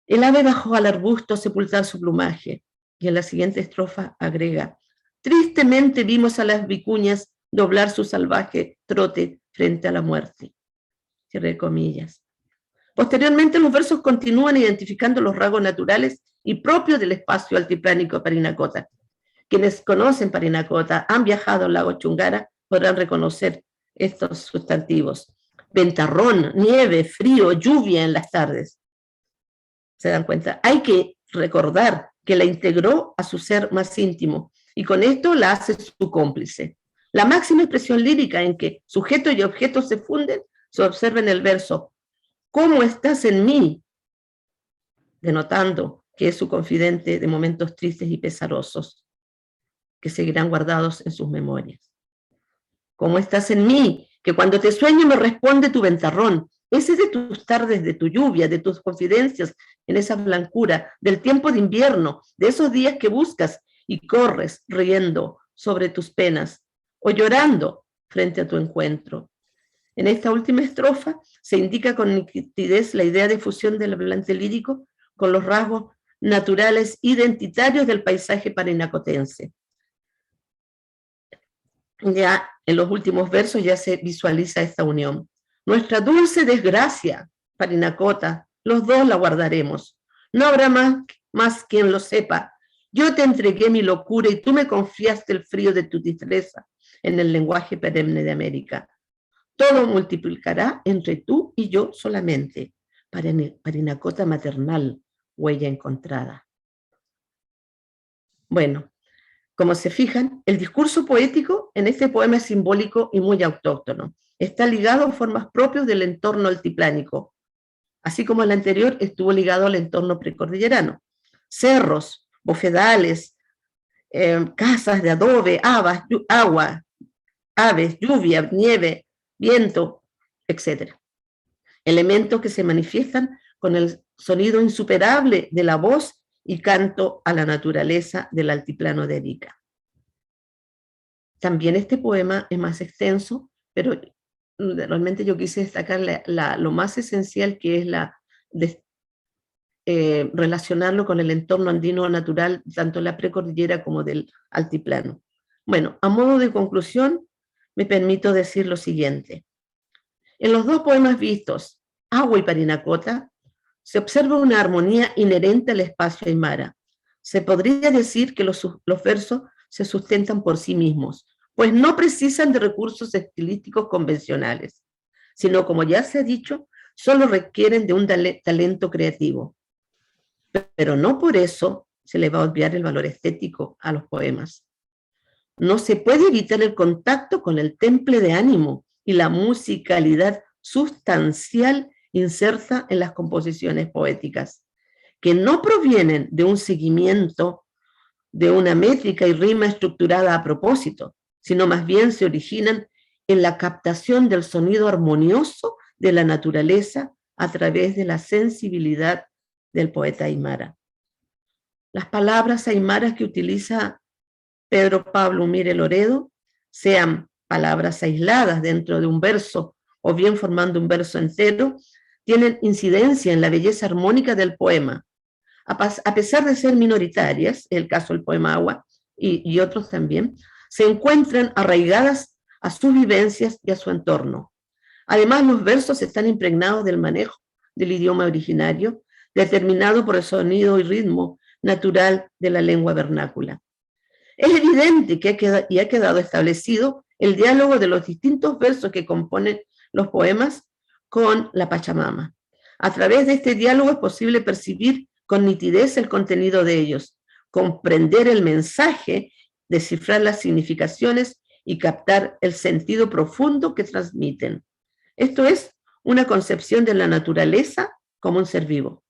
El ave bajó al arbusto a sepultar su plumaje, y en la siguiente estrofa agrega, tristemente vimos a las vicuñas doblar su salvaje trote frente a la muerte. Cierre comillas. Posteriormente los versos continúan identificando los rasgos naturales y propios del espacio altiplánico Parinacota. Quienes conocen Parinacota, han viajado al lago Chungara, podrán reconocer estos sustantivos. Ventarrón, nieve, frío, lluvia en las tardes. ¿Se dan cuenta? Hay que recordar que la integró a su ser más íntimo y con esto la hace su cómplice. La máxima expresión lírica en que sujeto y objeto se funden se observa en el verso ¿cómo estás en mí? Denotando que es su confidente de momentos tristes y pesarosos que seguirán guardados en sus memorias. ¿Cómo estás en mí? Que cuando te sueño me responde tu ventarrón. Ese es de tus tardes, de tu lluvia, de tus confidencias en esa blancura, del tiempo de invierno, de esos días que buscas y corres riendo sobre tus penas o llorando frente a tu encuentro. En esta última estrofa se indica con nitidez la idea de fusión del hablante lírico con los rasgos naturales identitarios del paisaje parinacotense. Ya en los últimos versos ya se visualiza esta unión. Nuestra dulce desgracia, Parinacota, los dos la guardaremos. No habrá más quien lo sepa. Yo te entregué mi locura y tú me confiaste el frío de tu tristeza en el lenguaje perenne de América. Todo multiplicará entre tú y yo solamente. Parinacota maternal, huella encontrada. Bueno, como se fijan, el discurso poético en este poema es simbólico y muy autóctono. Está ligado a formas propias del entorno altiplánico, así como el anterior estuvo ligado al entorno precordillerano. Cerros, bofedales, casas de adobe, agua, aves, lluvia, nieve, viento, etc. Elementos que se manifiestan con el sonido insuperable de la voz y canto a la naturaleza del altiplano de Arica. También este poema es más extenso, pero realmente yo quise destacar lo más esencial que es relacionarlo con el entorno andino natural, tanto de la precordillera como del altiplano. Bueno, a modo de conclusión, me permito decir lo siguiente. En los dos poemas vistos, Agua y Parinacota, se observa una armonía inherente al espacio aymara. Se podría decir que los versos se sustentan por sí mismos, pues no precisan de recursos estilísticos convencionales, sino, como ya se ha dicho, solo requieren de un talento creativo. Pero no por eso se le va a obviar el valor estético a los poemas. No se puede evitar el contacto con el temple de ánimo y la musicalidad sustancial inserta en las composiciones poéticas, que no provienen de un seguimiento de una métrica y rima estructurada a propósito, sino más bien se originan en la captación del sonido armonioso de la naturaleza a través de la sensibilidad del poeta aymara. Las palabras aymaras que utiliza Pedro Pablo Umire Loredo, sean palabras aisladas dentro de un verso o bien formando un verso entero, tienen incidencia en la belleza armónica del poema, a pesar de ser minoritarias, el caso del poema Agua y otros también, se encuentran arraigadas a sus vivencias y a su entorno. Además, los versos están impregnados del manejo del idioma originario, determinado por el sonido y ritmo natural de la lengua vernácula. Es evidente que ha quedado establecido el diálogo de los distintos versos que componen los poemas con la Pachamama. A través de este diálogo es posible percibir con nitidez el contenido de ellos, comprender el mensaje, descifrar las significaciones y captar el sentido profundo que transmiten. Esto es una concepción de la naturaleza como un ser vivo.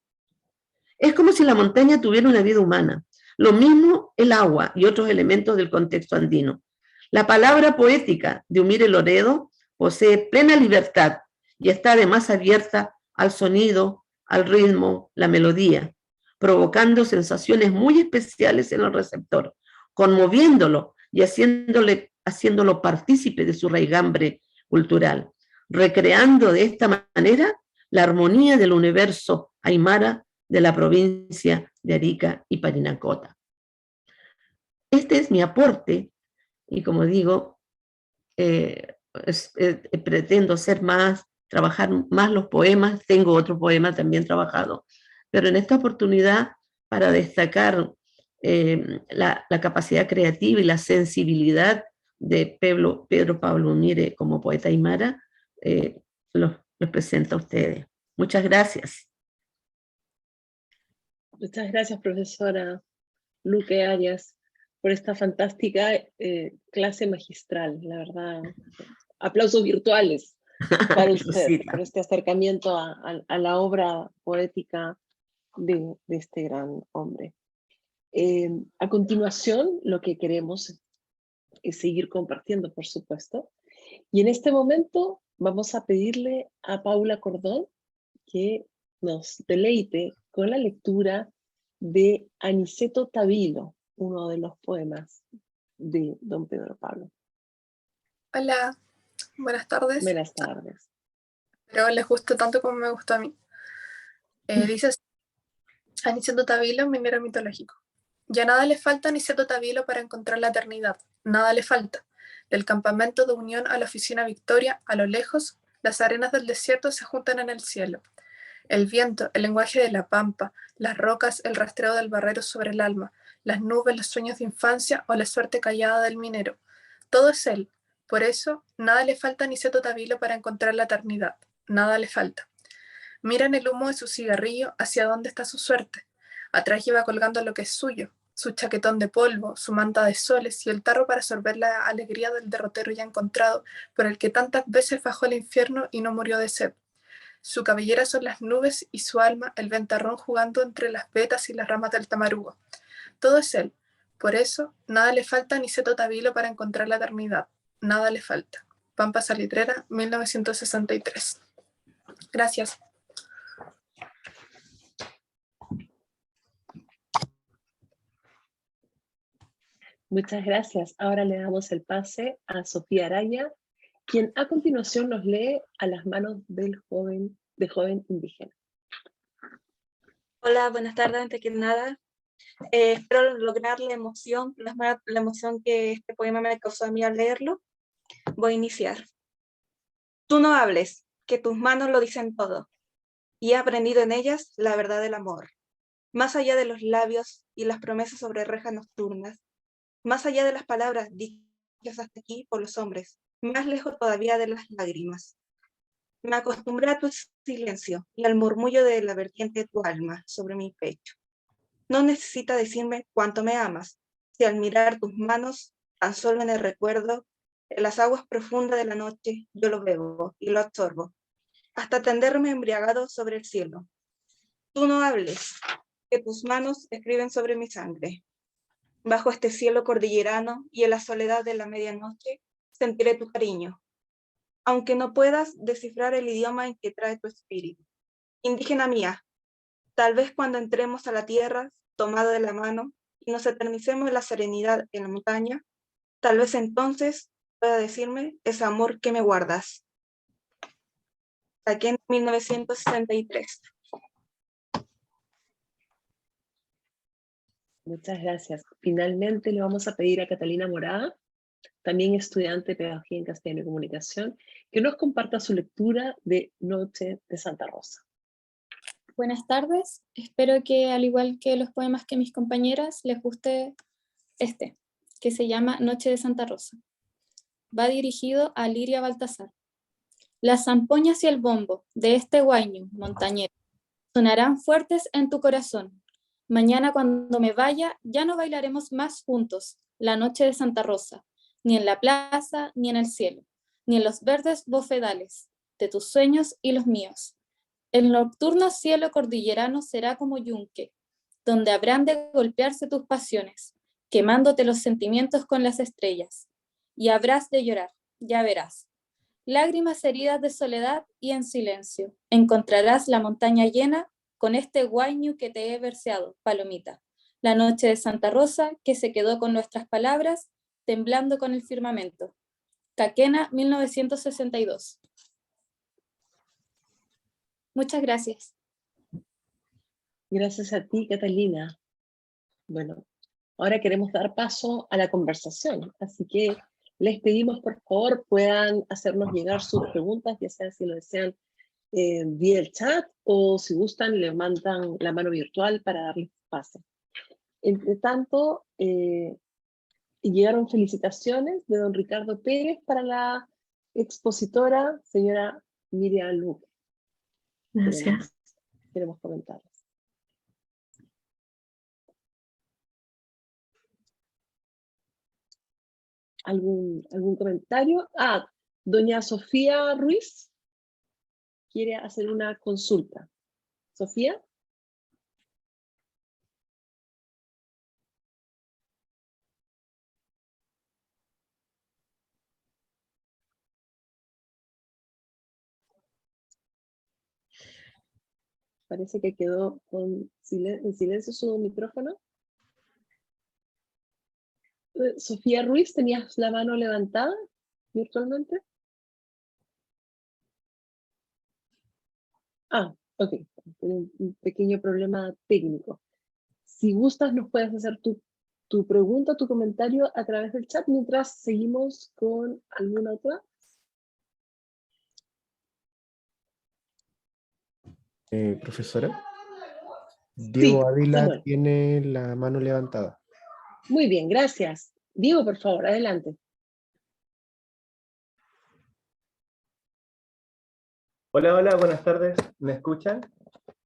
Es como si la montaña tuviera una vida humana. Lo mismo el agua y otros elementos del contexto andino. La palabra poética de Umire Loredo posee plena libertad y está además abierta al sonido, al ritmo, la melodía, provocando sensaciones muy especiales en el receptor, conmoviéndolo y haciéndolo partícipe de su raigambre cultural, recreando de esta manera la armonía del universo aymara de la provincia de Arica y Parinacota. Este es mi aporte y, como digo, pretendo ser más, trabajar más los poemas. Tengo otro poema también trabajado, pero en esta oportunidad, para destacar la capacidad creativa y la sensibilidad de Pedro Pablo Umire como poeta aymara, los presento a ustedes. Muchas gracias. Muchas gracias, profesora Luque Arias, por esta fantástica clase magistral. La verdad, aplausos virtuales para usted, por este acercamiento a la obra poética de este gran hombre. A continuación, lo que queremos es seguir compartiendo, por supuesto. Y en este momento vamos a pedirle a Paula Cordón que nos deleite con la lectura de Aniceto Tabilo, uno de los poemas de don Pedro Pablo. Hola, buenas tardes. Buenas tardes. Espero les guste tanto como me gustó a mí. Dice Aniceto Tabilo, minero mitológico. Ya nada le falta a Aniceto Tabilo para encontrar la eternidad. Nada le falta. Del campamento de Unión a la oficina Victoria, a lo lejos, las arenas del desierto se juntan en el cielo. El viento, el lenguaje de la pampa, las rocas, el rastreo del barrero sobre el alma, las nubes, los sueños de infancia o la suerte callada del minero. Todo es él. Por eso, nada le falta a Aniceto Tabilo para encontrar la eternidad. Nada le falta. Mira en el humo de su cigarrillo hacia dónde está su suerte. Atrás lleva colgando lo que es suyo, su chaquetón de polvo, su manta de soles y el tarro para sorber la alegría del derrotero ya encontrado, por el que tantas veces bajó al infierno y no murió de sed. Su cabellera son las nubes y su alma el ventarrón jugando entre las vetas y las ramas del tamarugo. Todo es él. Por eso, nada le falta a Aniceto Tabilo para encontrar la eternidad. Nada le falta. Pampa Salitrera, 1963. Gracias. Muchas gracias. Ahora le damos el pase a Sofía Araya, quien a continuación nos lee A las manos del joven indígena. Hola, buenas tardes. Antes que nada, espero lograr la emoción, plasmar la emoción que este poema me causó a mí al leerlo. Voy a iniciar. Tú no hables, que tus manos lo dicen todo, y he aprendido en ellas la verdad del amor. Más allá de los labios y las promesas sobre rejas nocturnas, más allá de las palabras dichas hasta aquí por los hombres, más lejos todavía de las lágrimas. Me acostumbré a tu silencio y al murmullo de la vertiente de tu alma sobre mi pecho. No necesitas decirme cuánto me amas, si al mirar tus manos, tan solo en el recuerdo, en las aguas profundas de la noche, yo lo bebo y lo absorbo. hasta tenderme embriagado sobre el cielo. Tú no hables, que tus manos escriben sobre mi sangre. Bajo este cielo cordillerano y en la soledad de la medianoche, sentiré tu cariño, aunque no puedas descifrar el idioma en que trae tu espíritu. Indígena mía, tal vez cuando entremos a la tierra, tomado de la mano, y nos eternicemos en la serenidad en la montaña, tal vez entonces pueda decirme ese amor que me guardas. Aquí en 1963. Muchas gracias. Finalmente le vamos a pedir a Catalina Morada, también estudiante de Pedagogía en Castellano y Comunicación, que nos comparta su lectura de Noche de Santa Rosa. Buenas tardes, espero que al igual que los poemas que mis compañeras les guste este, que se llama Noche de Santa Rosa. Va dirigido a Liria Baltasar. Las zampoñas y el bombo de este guaño montañero sonarán fuertes en tu corazón. Mañana cuando me vaya ya no bailaremos más juntos la Noche de Santa Rosa, ni en la plaza ni en el cielo, ni en los verdes bofedales de tus sueños y los míos. El nocturno cielo cordillerano será como yunque, donde habrán de golpearse tus pasiones, quemándote los sentimientos con las estrellas. Y habrás de llorar, ya verás. Lágrimas heridas de soledad y en silencio. Encontrarás la montaña llena con este guaño que te he verseado, palomita. La noche de Santa Rosa que se quedó con nuestras palabras, temblando con el firmamento. Caquena, 1962. Muchas gracias. Gracias a ti, Catalina. Bueno, ahora queremos dar paso a la conversación, así que les pedimos por favor puedan hacernos llegar sus preguntas, ya sea si lo desean vía el chat o si gustan le mandan la mano virtual para darles paso. Entre tanto, llegaron felicitaciones de don Ricardo Pérez para la expositora, señora Miriam Luque. Gracias. Queremos comentarles. ¿Algún comentario? Doña Sofía Ruiz quiere hacer una consulta. ¿Sofía? Parece que quedó en silencio su micrófono. Sofía Ruiz, ¿tenías la mano levantada virtualmente? Ok. Tiene un pequeño problema técnico. Si gustas, nos puedes hacer tu pregunta, tu comentario a través del chat mientras seguimos con alguna otra. Profesora, Diego Ávila Manuel. tiene la mano levantada. Muy bien, gracias. Diego, por favor, adelante. Hola, hola, buenas tardes. ¿Me escuchan?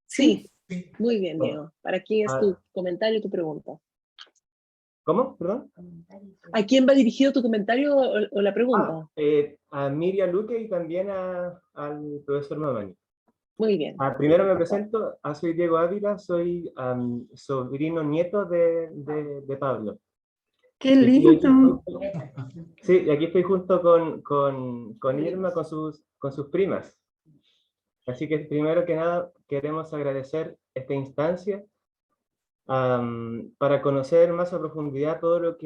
Sí, muy bien, Diego. ¿Para quién es tu Ah. comentario, tu pregunta? ¿Cómo? Perdón. ¿A quién va dirigido tu comentario o la pregunta? A Miriam Luque y también al profesor Mamani. Muy bien. Primero me presento, soy Diego Ávila, soy sobrino nieto de Pablo. ¡Qué lindo! Sí, y aquí estoy junto con Irma, con sus primas. Así que primero que nada queremos agradecer esta instancia para conocer más a profundidad todo lo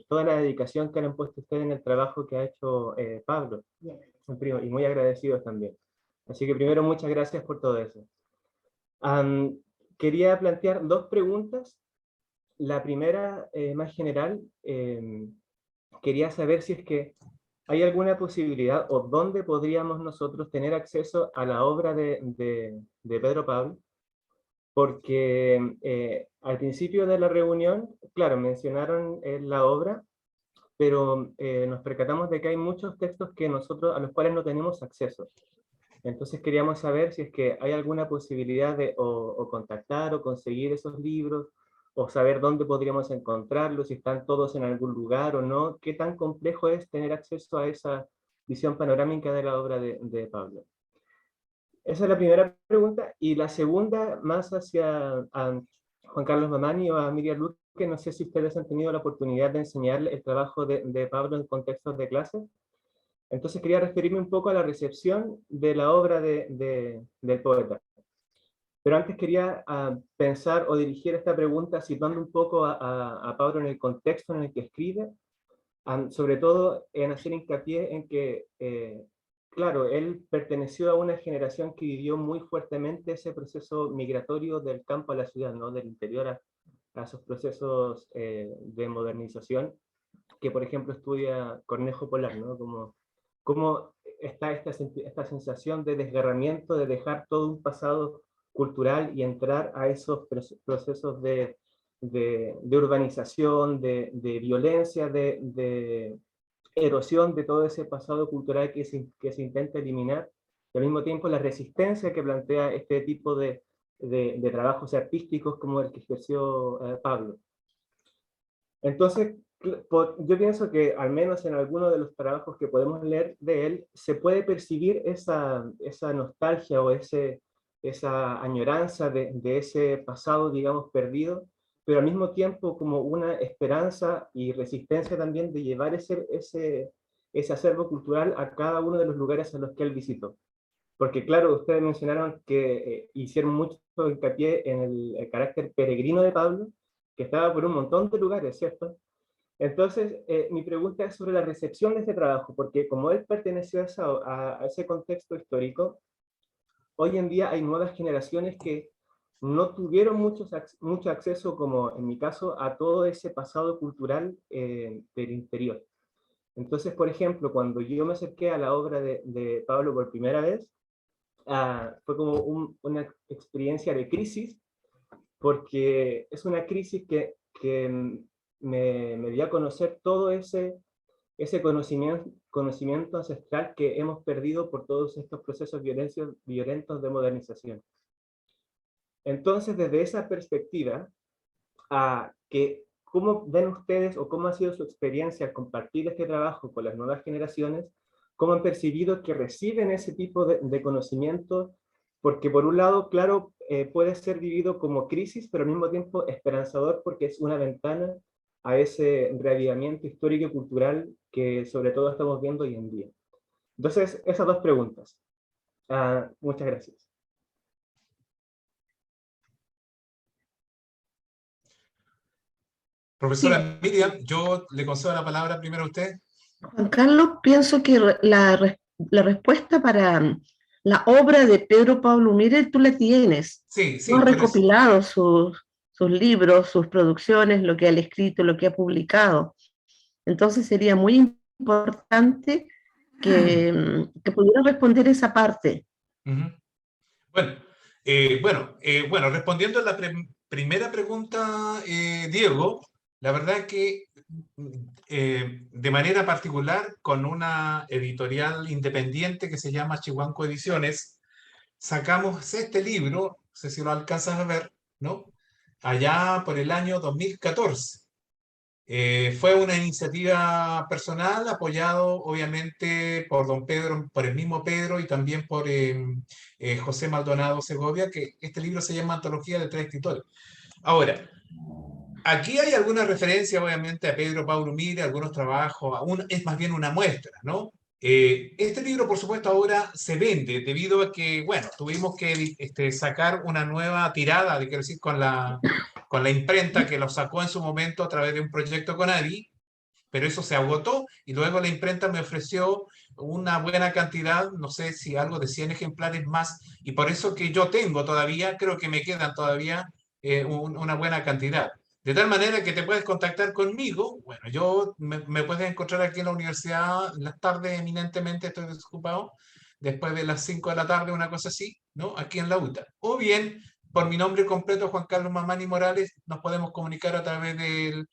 toda la dedicación que han puesto ustedes en el trabajo que ha hecho Pablo, mi primo, y muy agradecidos también. Así que primero muchas gracias por todo eso. Quería plantear dos preguntas. La primera, más general, quería saber si es que hay alguna posibilidad o dónde podríamos nosotros tener acceso a la obra de Pedro Pablo, porque al principio de la reunión, claro, mencionaron la obra, pero nos percatamos de que hay muchos textos que a los cuales no tenemos acceso. Entonces queríamos saber si es que hay alguna posibilidad de o contactar o conseguir esos libros, o saber dónde podríamos encontrarlos, si están todos en algún lugar o no. ¿Qué tan complejo es tener acceso a esa visión panorámica de la obra de Pablo? Esa es la primera pregunta. Y la segunda, más hacia a Juan Carlos Mamani o a Miriam Luque, no sé si ustedes han tenido la oportunidad de enseñarle el trabajo de Pablo en contextos de clase. Entonces quería referirme un poco a la recepción de la obra del poeta. Pero antes quería pensar o dirigir esta pregunta situando un poco a Pablo en el contexto en el que escribe, sobre todo en hacer hincapié en que, claro, él perteneció a una generación que vivió muy fuertemente ese proceso migratorio del campo a la ciudad, ¿no? Del interior a esos procesos de modernización, que por ejemplo estudia Cornejo Polar, ¿no? Como está esta sensación de desgarramiento, de dejar todo un pasado cultural y entrar a esos procesos de urbanización, de violencia, de erosión de todo ese pasado cultural que se intenta eliminar, y al mismo tiempo la resistencia que plantea este tipo de trabajos artísticos como el que ejerció Pablo. Entonces, yo pienso que al menos en alguno de los trabajos que podemos leer de él, se puede percibir esa nostalgia o esa añoranza de ese pasado, digamos, perdido, pero al mismo tiempo como una esperanza y resistencia también de llevar ese acervo cultural a cada uno de los lugares a los que él visitó. Porque claro, ustedes mencionaron que hicieron mucho hincapié en el carácter peregrino de Pablo, que estaba por un montón de lugares, ¿cierto? Entonces, mi pregunta es sobre la recepción de este trabajo, porque como él perteneció a ese contexto histórico, hoy en día hay nuevas generaciones que no tuvieron mucho acceso, como en mi caso, a todo ese pasado cultural del interior. Entonces, por ejemplo, cuando yo me acerqué a la obra de Pablo por primera vez, fue como una experiencia de crisis, porque es una crisis que me dio a conocer todo ese conocimiento ancestral que hemos perdido por todos estos procesos violentos de modernización. Entonces, desde esa perspectiva, ¿cómo ven ustedes o cómo ha sido su experiencia al compartir este trabajo con las nuevas generaciones? ¿Cómo han percibido que reciben ese tipo de conocimiento? Porque por un lado, claro, puede ser vivido como crisis, pero al mismo tiempo esperanzador porque es una ventana a ese reavivamiento histórico y cultural que sobre todo estamos viendo hoy en día. Entonces, esas dos preguntas. Muchas gracias. Profesora Miriam, yo le concedo la palabra primero a usted. Juan Carlos, pienso que la respuesta para la obra de Pedro Pablo Umire tú la tienes. Sí, sí. No ha recopilado sus libros, sus producciones, lo que ha escrito, lo que ha publicado. Entonces sería muy importante que pudiera responder esa parte. Bueno, respondiendo a la primera pregunta, Diego, la verdad es que de manera particular con una editorial independiente que se llama Chihuanco Ediciones, sacamos este libro, no sé si lo alcanzas a ver, ¿no? Allá por el año 2014. Fue una iniciativa personal, apoyado obviamente por don Pedro, por el mismo Pedro y también por José Maldonado Segovia, que este libro se llama Antología de 3 escritores. Ahora, aquí hay alguna referencia obviamente a Pedro Pablo Umire, algunos trabajos, es más bien una muestra, ¿no? Este libro, por supuesto, ahora se vende debido a que, bueno, tuvimos que sacar una nueva tirada, quiero decir, con la imprenta que lo sacó en su momento a través de un proyecto con ADI, pero eso se agotó y luego la imprenta me ofreció una buena cantidad, no sé si algo de 100 ejemplares más, y por eso que yo tengo todavía, creo que me quedan todavía una buena cantidad. De tal manera que te puedes contactar conmigo. Bueno, yo me puedes encontrar aquí en la universidad en las tardes eminentemente, estoy desocupado, después de las 5 de la tarde, una cosa así, ¿no? Aquí en la UTA. O bien, por mi nombre completo, Juan Carlos Mamani Morales, nos podemos comunicar a través del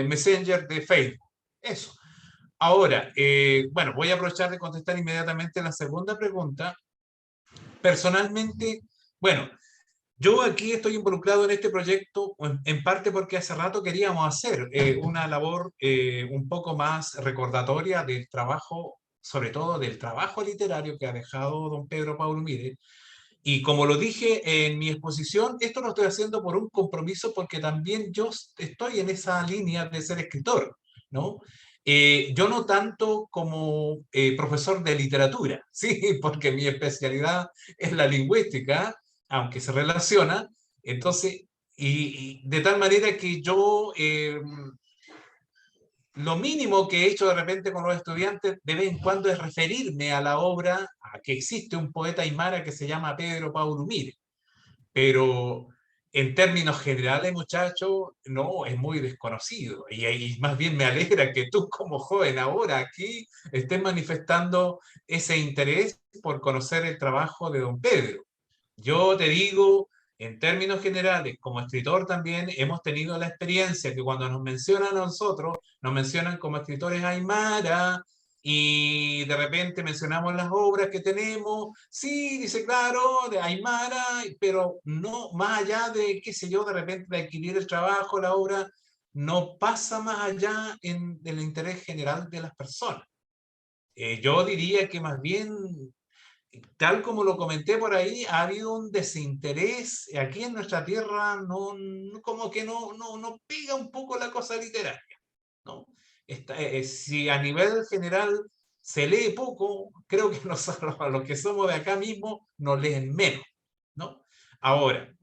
Messenger de Facebook. Eso. Ahora, bueno, voy a aprovechar de contestar inmediatamente la segunda pregunta. Personalmente, bueno, yo aquí estoy involucrado en este proyecto en parte porque hace rato queríamos hacer una labor un poco más recordatoria del trabajo sobre todo del trabajo literario que ha dejado don Pedro Pablo Umire. Y como lo dije en mi exposición, esto lo estoy haciendo por un compromiso porque también yo estoy en esa línea de ser escritor, ¿no? Yo no tanto como profesor de literatura, ¿sí? Porque mi especialidad es la lingüística, aunque se relaciona. Entonces, y de tal manera que yo... lo mínimo que he hecho de repente con los estudiantes de vez en cuando es referirme a la obra, a que existe un poeta aymara que se llama Pedro Pablo Umire. Pero en términos generales, muchachos, no, es muy desconocido. Y más bien me alegra que tú como joven ahora aquí estés manifestando ese interés por conocer el trabajo de don Pedro. Yo te digo, en términos generales, como escritor también hemos tenido la experiencia que cuando nos mencionan a nosotros, nos mencionan como escritores aymara, y de repente mencionamos las obras que tenemos, sí, dice, claro, de aymara, pero no más allá de, qué sé yo, de repente de adquirir el trabajo, la obra, no pasa más allá del interés general de las personas. Yo diría que más bien, tal como lo comenté por ahí, ha habido un desinterés aquí en nuestra tierra, como que no pega un poco la cosa literaria, ¿no? Si a nivel general se lee poco, creo que nosotros, a los que somos de acá mismo, nos leen menos, ¿no? Ahora,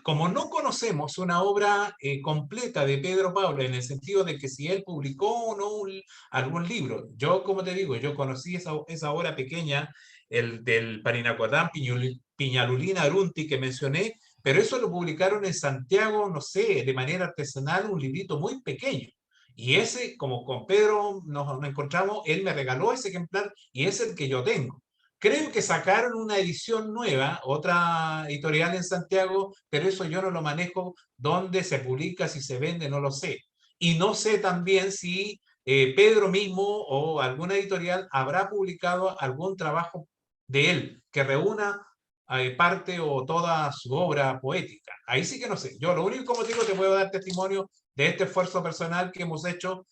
como no conocemos una obra completa de Pedro Pablo, en el sentido de que si él publicó o no algún libro, yo, como te digo, yo conocí esa obra pequeña, el del Parinacotán, Piñalulina Arunti, que mencioné, pero eso lo publicaron en Santiago, no sé, de manera artesanal, un librito muy pequeño. Y ese, como con Pedro nos encontramos, él me regaló ese ejemplar y es el que yo tengo. Creo que sacaron una edición nueva, otra editorial en Santiago, pero eso yo no lo manejo. Dónde se publica, si se vende, no lo sé. Y no sé también si Pedro mismo o alguna editorial habrá publicado algún trabajo de él que reúna parte o toda su obra poética. Ahí sí que no sé. Yo lo único, como te digo, te puedo dar testimonio de este esfuerzo personal que hemos hecho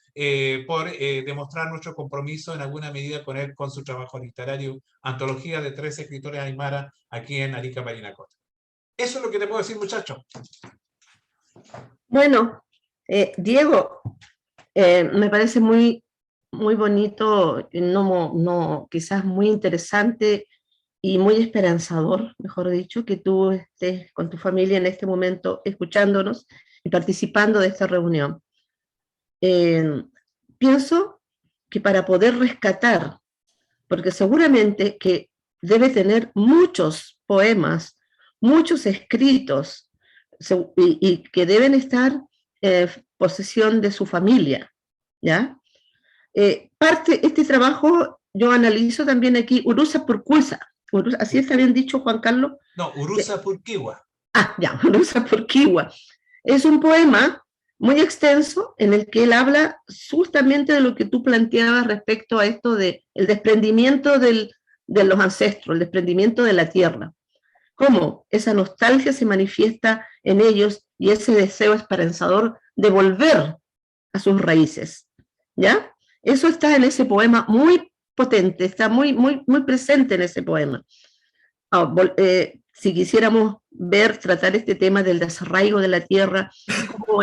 por demostrar nuestro compromiso en alguna medida con él, con su trabajo literario, antología de 3 escritores aymara aquí en Arica, Parinacota. Eso es lo que te puedo decir, muchachos. Bueno, Diego, me parece muy bonito, quizás muy interesante y muy esperanzador, mejor dicho, que tú estés con tu familia en este momento escuchándonos y participando de esta reunión. Pienso que para poder rescatar, porque seguramente que debe tener muchos poemas, muchos escritos, y que deben estar en posesión de su familia, ¿ya? Este trabajo yo analizo también aquí, Urusa Purcusa, ¿así está bien dicho, Juan Carlos? No, Urusa Purquiwa. Ya, Urusa Purquiwa. Es un poema muy extenso en el que él habla justamente de lo que tú planteabas respecto a esto del desprendimiento de los ancestros, el desprendimiento de la tierra. Cómo esa nostalgia se manifiesta en ellos y ese deseo esperanzador de volver a sus raíces, ¿ya? Eso está en ese poema muy potente, está muy presente en ese poema. Si quisiéramos tratar este tema del desarraigo de la tierra, cómo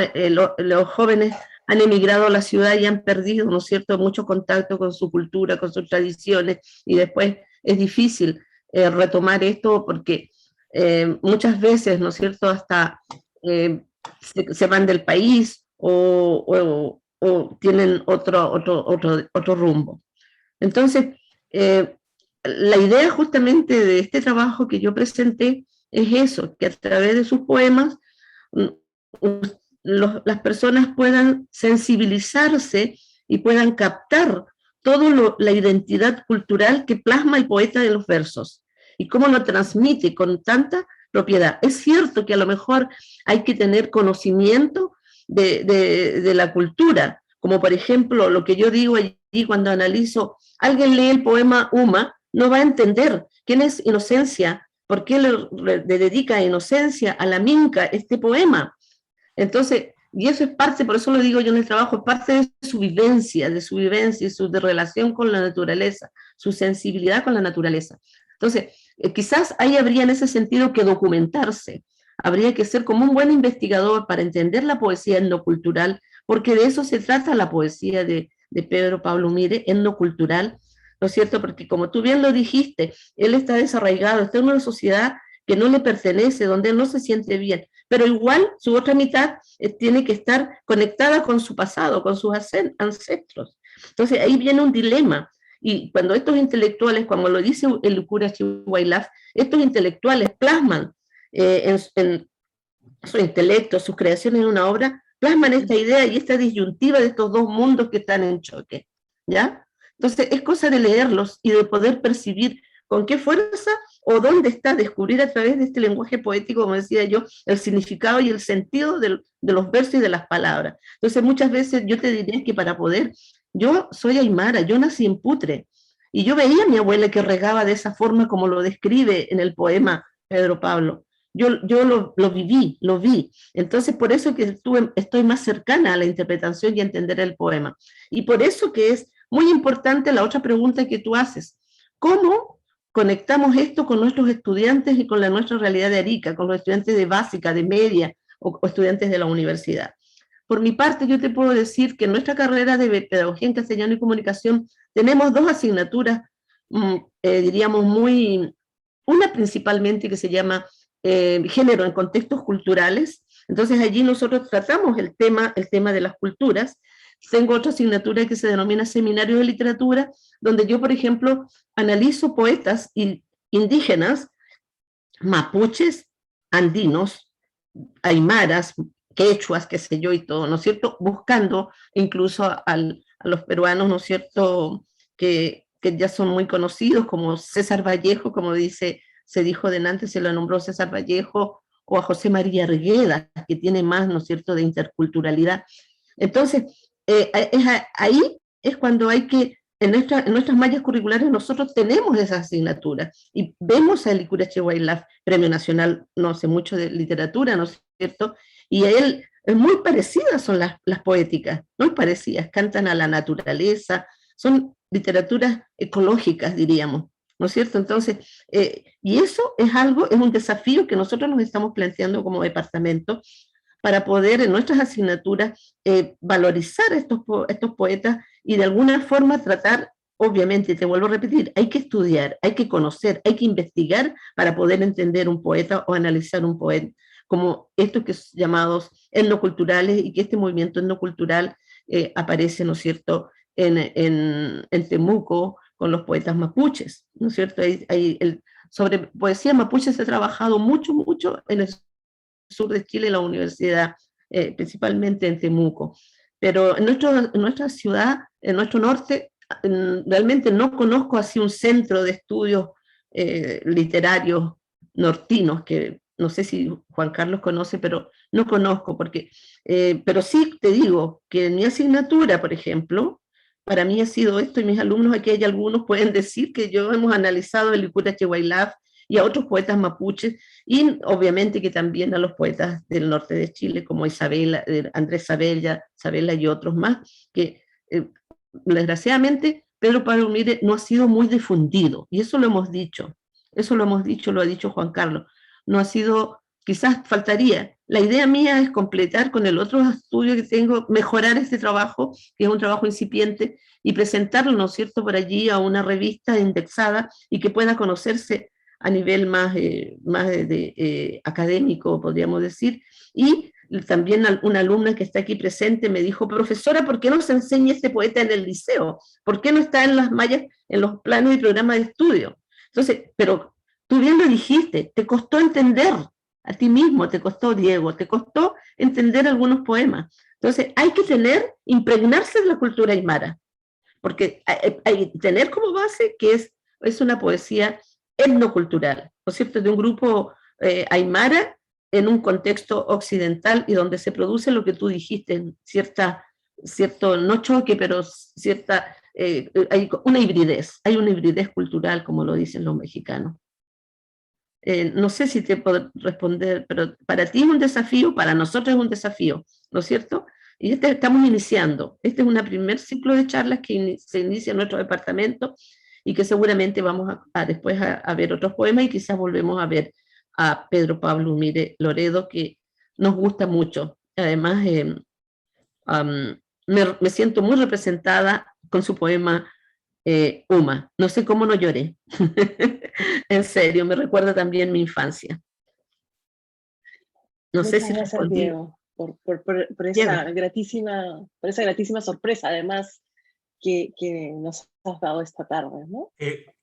los jóvenes han emigrado a la ciudad y han perdido, ¿no es cierto?, mucho contacto con su cultura, con sus tradiciones, y después es difícil retomar esto porque muchas veces, ¿no es cierto?, hasta se van del país o tienen otro rumbo. Entonces, la idea justamente de este trabajo que yo presenté es eso, que a través de sus poemas las personas puedan sensibilizarse y puedan captar toda la identidad cultural que plasma el poeta en los versos y cómo lo transmite con tanta propiedad. Es cierto que a lo mejor hay que tener conocimiento de la cultura, como por ejemplo lo que yo digo allí cuando analizo, alguien lee el poema Uma, no va a entender quién es Inocencia, por qué le dedica a Inocencia, a la Minca, este poema. Entonces, Y eso es parte, por eso lo digo yo en el trabajo, es parte de su vivencia y su relación con la naturaleza, su sensibilidad con la naturaleza. Entonces, quizás ahí habría en ese sentido que documentarse, habría que ser como un buen investigador para entender la poesía etnocultural, porque de eso se trata la poesía de Pedro Pablo Umire, etnocultural, ¿no es cierto? Porque como tú bien lo dijiste, él está desarraigado, está en una sociedad que no le pertenece, donde él no se siente bien, pero igual su otra mitad tiene que estar conectada con su pasado, con sus ancestros. Entonces ahí viene un dilema, y cuando estos intelectuales, como lo dice el cura Chihuailaf, estos intelectuales plasman en su intelecto, sus creaciones en una obra, plasman esta idea y esta disyuntiva de estos dos mundos que están en choque, ¿ya? Entonces es cosa de leerlos y de poder percibir con qué fuerza o dónde está, descubrir a través de este lenguaje poético, como decía yo, el significado y el sentido de los versos y de las palabras. Entonces muchas veces yo te diría que para poder, yo soy aymara, yo nací en Putre, y yo veía a mi abuela que regaba de esa forma como lo describe en el poema Pedro Pablo. Yo lo viví, lo vi. Entonces, por eso que estoy más cercana a la interpretación y a entender el poema. Y por eso que es muy importante la otra pregunta que tú haces. ¿Cómo conectamos esto con nuestros estudiantes y con nuestra realidad de Arica, con los estudiantes de básica, de media o estudiantes de la universidad? Por mi parte, yo te puedo decir que en nuestra carrera de Pedagogía en Castellano y Comunicación tenemos dos asignaturas, diríamos, una principalmente que se llama género en contextos culturales. Entonces allí nosotros tratamos el tema de las culturas. Tengo otra asignatura que se denomina Seminario de Literatura, donde yo, por ejemplo, analizo poetas indígenas, mapuches, andinos, aymaras, quechuas, qué sé yo, y todo, ¿no es cierto? Buscando incluso a los peruanos, ¿no es cierto?, que ya son muy conocidos, como César Vallejo, como se dijo delante, se lo nombró César Vallejo, o a José María Arguedas, que tiene más, ¿no es cierto?, de interculturalidad. Entonces, ahí es cuando hay que, en nuestras mallas curriculares nosotros tenemos esas asignaturas, y vemos a Licura Chihuailaf, Premio Nacional, no sé mucho de literatura, ¿no es cierto?, y a él, muy parecidas son las poéticas, muy parecidas, cantan a la naturaleza, son literaturas ecológicas, diríamos, ¿no es cierto? Entonces, y eso es un desafío que nosotros nos estamos planteando como departamento para poder en nuestras asignaturas valorizar estos poetas y de alguna forma tratar, obviamente, te vuelvo a repetir, hay que estudiar, hay que conocer, hay que investigar para poder entender un poeta o analizar un poeta, como estos que son llamados etnoculturales, y que este movimiento etnocultural aparece, ¿no es cierto?, en Temuco, con los poetas mapuches, ¿no es cierto? Sobre poesía mapuche se ha trabajado mucho, mucho en el sur de Chile, en la universidad, principalmente en Temuco. Pero en nuestra ciudad, en nuestro norte, realmente no conozco así un centro de estudios literarios nortinos, que no sé si Juan Carlos conoce, pero no conozco, pero sí te digo que en mi asignatura, por ejemplo, para mí ha sido esto, y mis alumnos, aquí hay algunos, pueden decir que yo hemos analizado el Licura Chihuailaf y a otros poetas mapuches, y obviamente que también a los poetas del norte de Chile, como Andrés Sabella y otros más, que desgraciadamente Pedro Pablo Umire no ha sido muy difundido, y eso lo hemos dicho, lo ha dicho Juan Carlos, no ha sido, quizás faltaría. La idea mía es completar con el otro estudio que tengo, mejorar este trabajo, que es un trabajo incipiente, y presentarlo, ¿no es cierto?, por allí a una revista indexada y que pueda conocerse a nivel más académico, podríamos decir. Y también una alumna que está aquí presente me dijo: profesora, ¿por qué no se enseña este poeta en el liceo? ¿Por qué no está en las mallas, en los planos y programas de estudio? Entonces, pero tú bien lo dijiste, te costó entender, a ti mismo te costó, Diego, te costó entender algunos poemas. Entonces, hay que impregnarse de la cultura aymara, porque hay tener como base que es una poesía etnocultural, ¿no es cierto?, de un grupo aymara en un contexto occidental, y donde se produce lo que tú dijiste, cierto, no choque, pero cierta, hay una hibridez cultural, como lo dicen los mexicanos. No sé si te puedo responder, pero para ti es un desafío, para nosotros es un desafío, ¿no es cierto? Y estamos iniciando. Este es un primer ciclo de charlas que se inicia en nuestro departamento y que seguramente vamos después a ver otros poemas y quizás volvemos a ver a Pedro Pablo Umire Loredo, que nos gusta mucho. Además, me siento muy representada con su poema Uma. No sé cómo no lloré. En serio, me recuerda también mi infancia. No sé Muchas si gracias, respondí. Diego, por esa gratísima sorpresa, además, que nos has dado esta tarde, ¿no?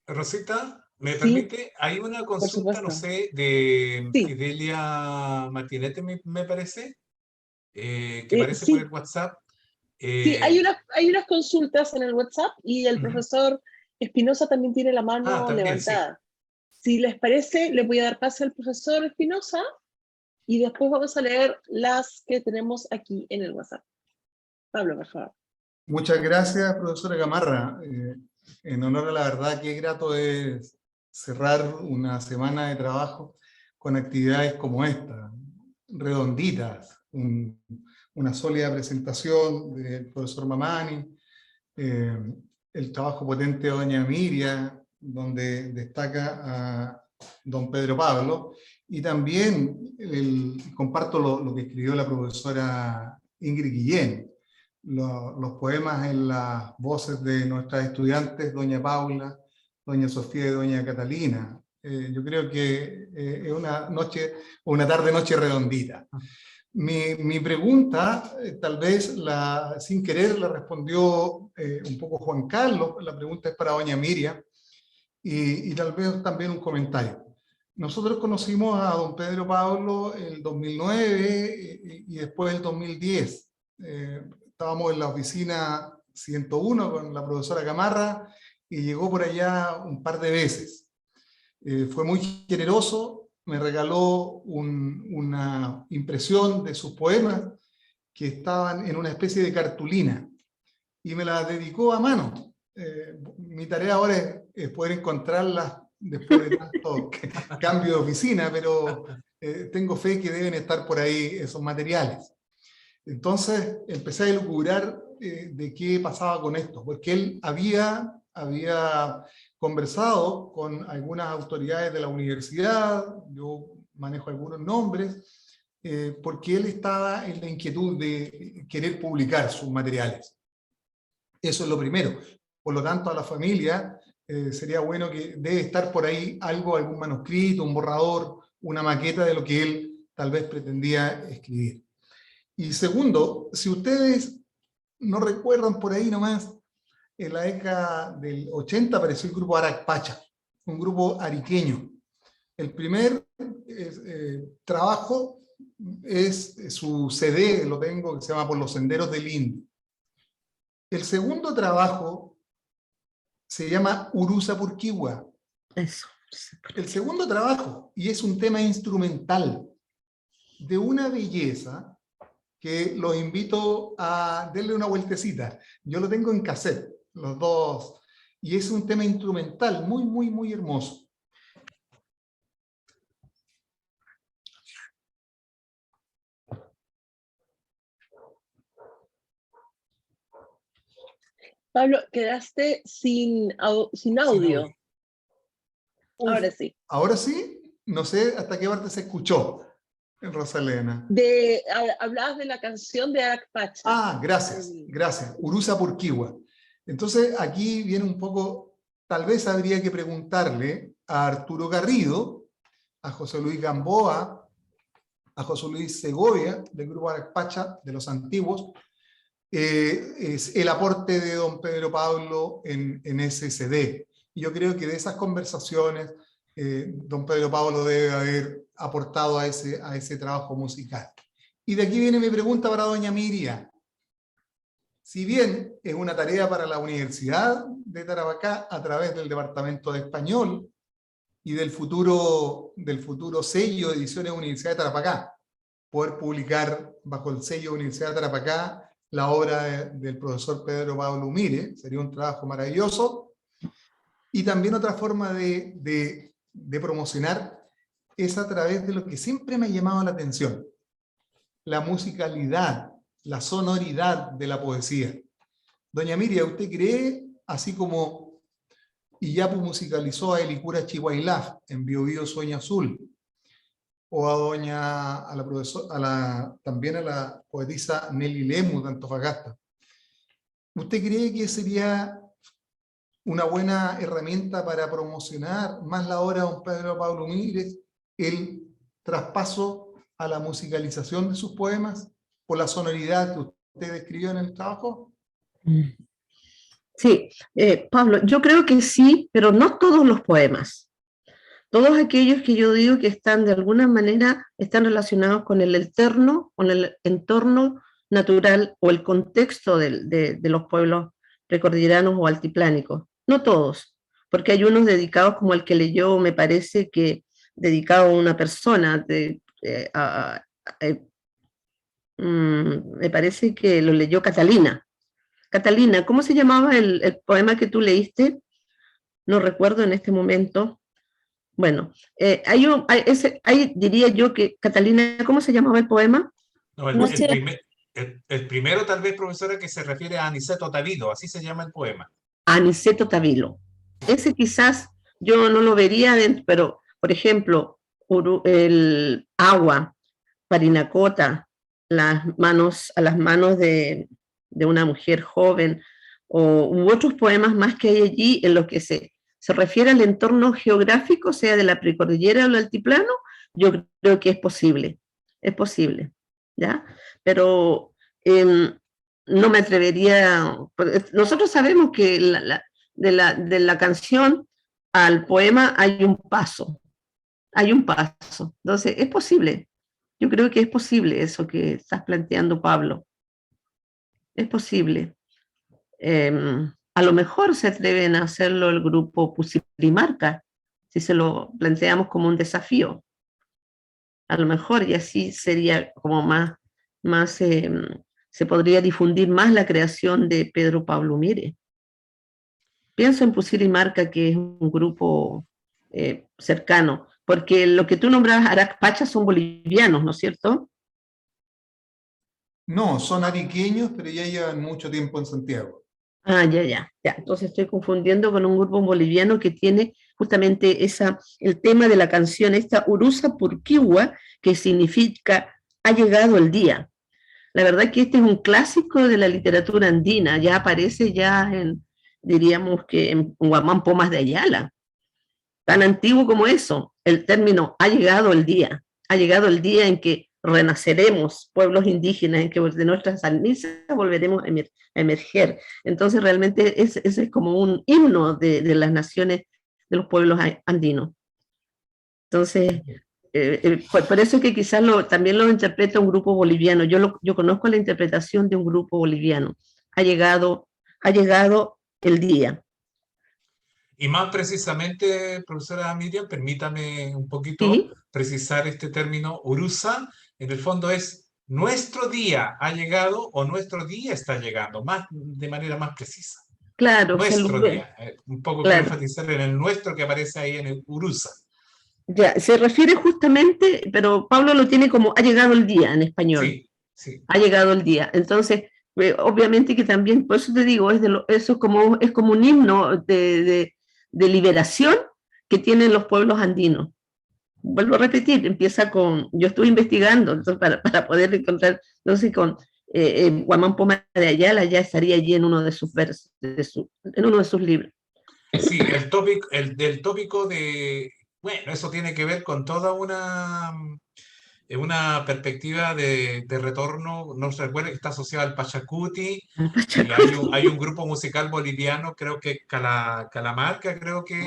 Rosita, ¿me Sí, permite? Hay una consulta, no supuesto. sé, de Sí, Fidelia Martinete, me parece, que aparece por el sí, WhatsApp. sí, hay unas consultas en el WhatsApp y el Ujú. profesor Espinosa también tiene la mano También, sí. levantada. Si les parece, le voy a dar pase al profesor Espinosa y después vamos a leer las que tenemos aquí en el WhatsApp. Pablo, por favor. Muchas gracias, profesora Gamarra. En honor a la verdad, qué grato es cerrar una semana de trabajo con actividades como esta, redonditas, una sólida presentación del profesor Mamani, el trabajo potente de doña Miriam, donde destaca a don Pedro Pablo, y también comparto lo que escribió la profesora Ingrid Guillén, los poemas en las voces de nuestras estudiantes, doña Paula, doña Sofía y doña Catalina. Yo creo que es una tarde-noche redondita. Mi pregunta, tal vez sin querer la respondió un poco Juan Carlos, la pregunta es para doña Miriam, y tal vez también un comentario. Nosotros conocimos a don Pedro Pablo el 2009 y después el 2010. Estábamos en la oficina 101 con la profesora Gamarra y llegó por allá un par de veces. Fue muy generoso, me regaló una impresión de sus poemas que estaban en una especie de cartulina y me la dedicó a mano. Mi tarea ahora es poder encontrarlas después de tanto cambio de oficina, pero tengo fe que deben estar por ahí esos materiales. Entonces empecé a elucubrar de qué pasaba con esto, porque él había conversado con algunas autoridades de la universidad, yo manejo algunos nombres, porque él estaba en la inquietud de querer publicar sus materiales. Eso es lo primero. Por lo tanto, a la familia sería bueno que debe estar por ahí algún manuscrito, un borrador, una maqueta de lo que él tal vez pretendía escribir. Y segundo, si ustedes no recuerdan por ahí nomás, en la década del 80 apareció el grupo Aracpacha, un grupo ariqueño. El primer trabajo es su CD, lo tengo, que se llama Por los senderos del Indio. El segundo trabajo se llama Urusa Purquiwa. Eso. El segundo trabajo, y es un tema instrumental de una belleza que los invito a darle una vueltecita. Yo lo tengo en cassette, los dos, y es un tema instrumental muy, muy, muy hermoso. Pablo, quedaste sin audio. Ahora sí. Ahora sí, no sé hasta qué parte se escuchó, Rosalena. Hablabas de la canción de Aracpacha. Ah, gracias, Urusa Purquiwa. Entonces aquí viene un poco, tal vez habría que preguntarle a Arturo Garrido, a José Luis Gamboa, a José Luis Segovia, del grupo Aracpacha, de los antiguos, es el aporte de don Pedro Pablo en ese CD. Y yo creo que de esas conversaciones don Pedro Pablo debe haber aportado a ese trabajo musical. Y de aquí viene mi pregunta para doña Miriam. Si bien es una tarea para la Universidad de Tarapacá a través del Departamento de Español y del futuro sello de Ediciones Universidad de Tarapacá, poder publicar bajo el sello Universidad de Tarapacá la obra del profesor Pedro Pablo Umire, sería un trabajo maravilloso. Y también otra forma de promocionar es a través de lo que siempre me ha llamado la atención: la musicalidad, la sonoridad de la poesía. Doña Miriam, ¿usted cree, así como Iyapu musicalizó a Elicura Chihuahilaf en Bio Bio Sueño Azul, o también a la poetisa Nelly Lemus de Antofagasta, ¿usted cree que sería una buena herramienta para promocionar más la obra de don Pedro Pablo Mieres, el traspaso a la musicalización de sus poemas por la sonoridad que usted describió en el trabajo? Sí, Pablo, yo creo que sí, pero no todos los poemas. Todos aquellos que yo digo que están de alguna manera están relacionados con el entorno natural o el contexto de los pueblos precordilleranos o altiplánicos. No todos, porque hay unos dedicados como el que leyó, me parece que dedicado a una persona, me parece que lo leyó Catalina. Catalina, ¿cómo se llamaba el poema que tú leíste? No recuerdo en este momento. Bueno, ahí diría yo que, Catalina, ¿cómo se llamaba el poema? No, el primero tal vez, profesora, que se refiere a Aniceto Tavido, así se llama el poema. Aniceto Tavilo. Ese quizás yo no lo vería dentro, pero, por ejemplo, el agua, Parinacota, a las manos de una mujer joven, u otros poemas más que hay allí en los que se refiere al entorno geográfico, sea de la precordillera o el altiplano, yo creo que es posible, ¿ya? Pero no me atrevería, nosotros sabemos que de la canción al poema hay un paso, entonces es posible, yo creo que es posible eso que estás planteando, Pablo, es posible. A lo mejor se atreven a hacerlo el grupo Pusilimarca, si se lo planteamos como un desafío, a lo mejor, y así sería como más se podría difundir más la creación de Pedro Pablo Mieres. Pienso en Pusilimarca, que es un grupo cercano, porque lo que tú nombrabas, Arac Pacha, son bolivianos, ¿no es cierto? No, son ariqueños, pero ya llevan mucho tiempo en Santiago. Ah, ya. Entonces estoy confundiendo con un grupo boliviano que tiene justamente el tema de la canción, esta Urusa Purquiwa, que significa ha llegado el día. La verdad que este es un clásico de la literatura andina, ya aparece diríamos que en Guamán Pomas de Ayala. Tan antiguo como eso, el término ha llegado el día en que renaceremos, pueblos indígenas, en que de nuestras cenizas volveremos a emerger. Entonces realmente ese es como un himno de las naciones, de los pueblos andinos. Entonces, por eso es que quizás también lo interpreta un grupo boliviano. Yo conozco la interpretación de un grupo boliviano. Ha llegado el día. Y más precisamente, profesora Miriam, permítame un poquito ¿Sí? precisar este término Urusa. En el fondo es nuestro día ha llegado o nuestro día está llegando, de manera más precisa. Claro, Nuestro día. Un poco claro. quiero enfatizar en el nuestro que aparece ahí en el Urusa. Ya, se refiere justamente, pero Pablo lo tiene como ha llegado el día en español. Sí. Ha llegado el día. Entonces, obviamente que también, por eso te digo, eso es como un himno de liberación que tienen los pueblos andinos. Vuelvo a repetir, empieza yo estuve investigando entonces, para poder encontrar, entonces con Guamán Poma de Ayala ya estaría allí en uno de sus versos, en uno de sus libros. Sí, del tópico de, bueno, eso tiene que ver con toda una perspectiva de retorno, no se recuerda que está asociado al Pachacuti, y hay un grupo musical boliviano, creo que Calamarca, creo que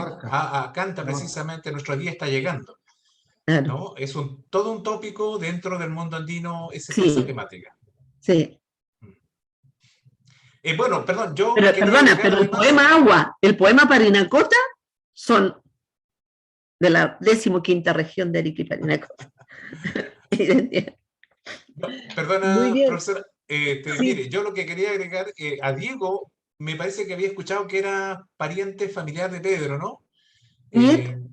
canta precisamente Nuestro día está llegando. Claro. ¿No? Es todo un tópico dentro del mundo andino, esa temática. Sí. Bueno, perdón, pero el poema Agua, el poema Parinacota son de la 15ª región de Arica y Parinacota. Perdona, profesora, mire, yo lo que quería agregar, a Diego me parece que había escuchado que era pariente familiar de Pedro, ¿no?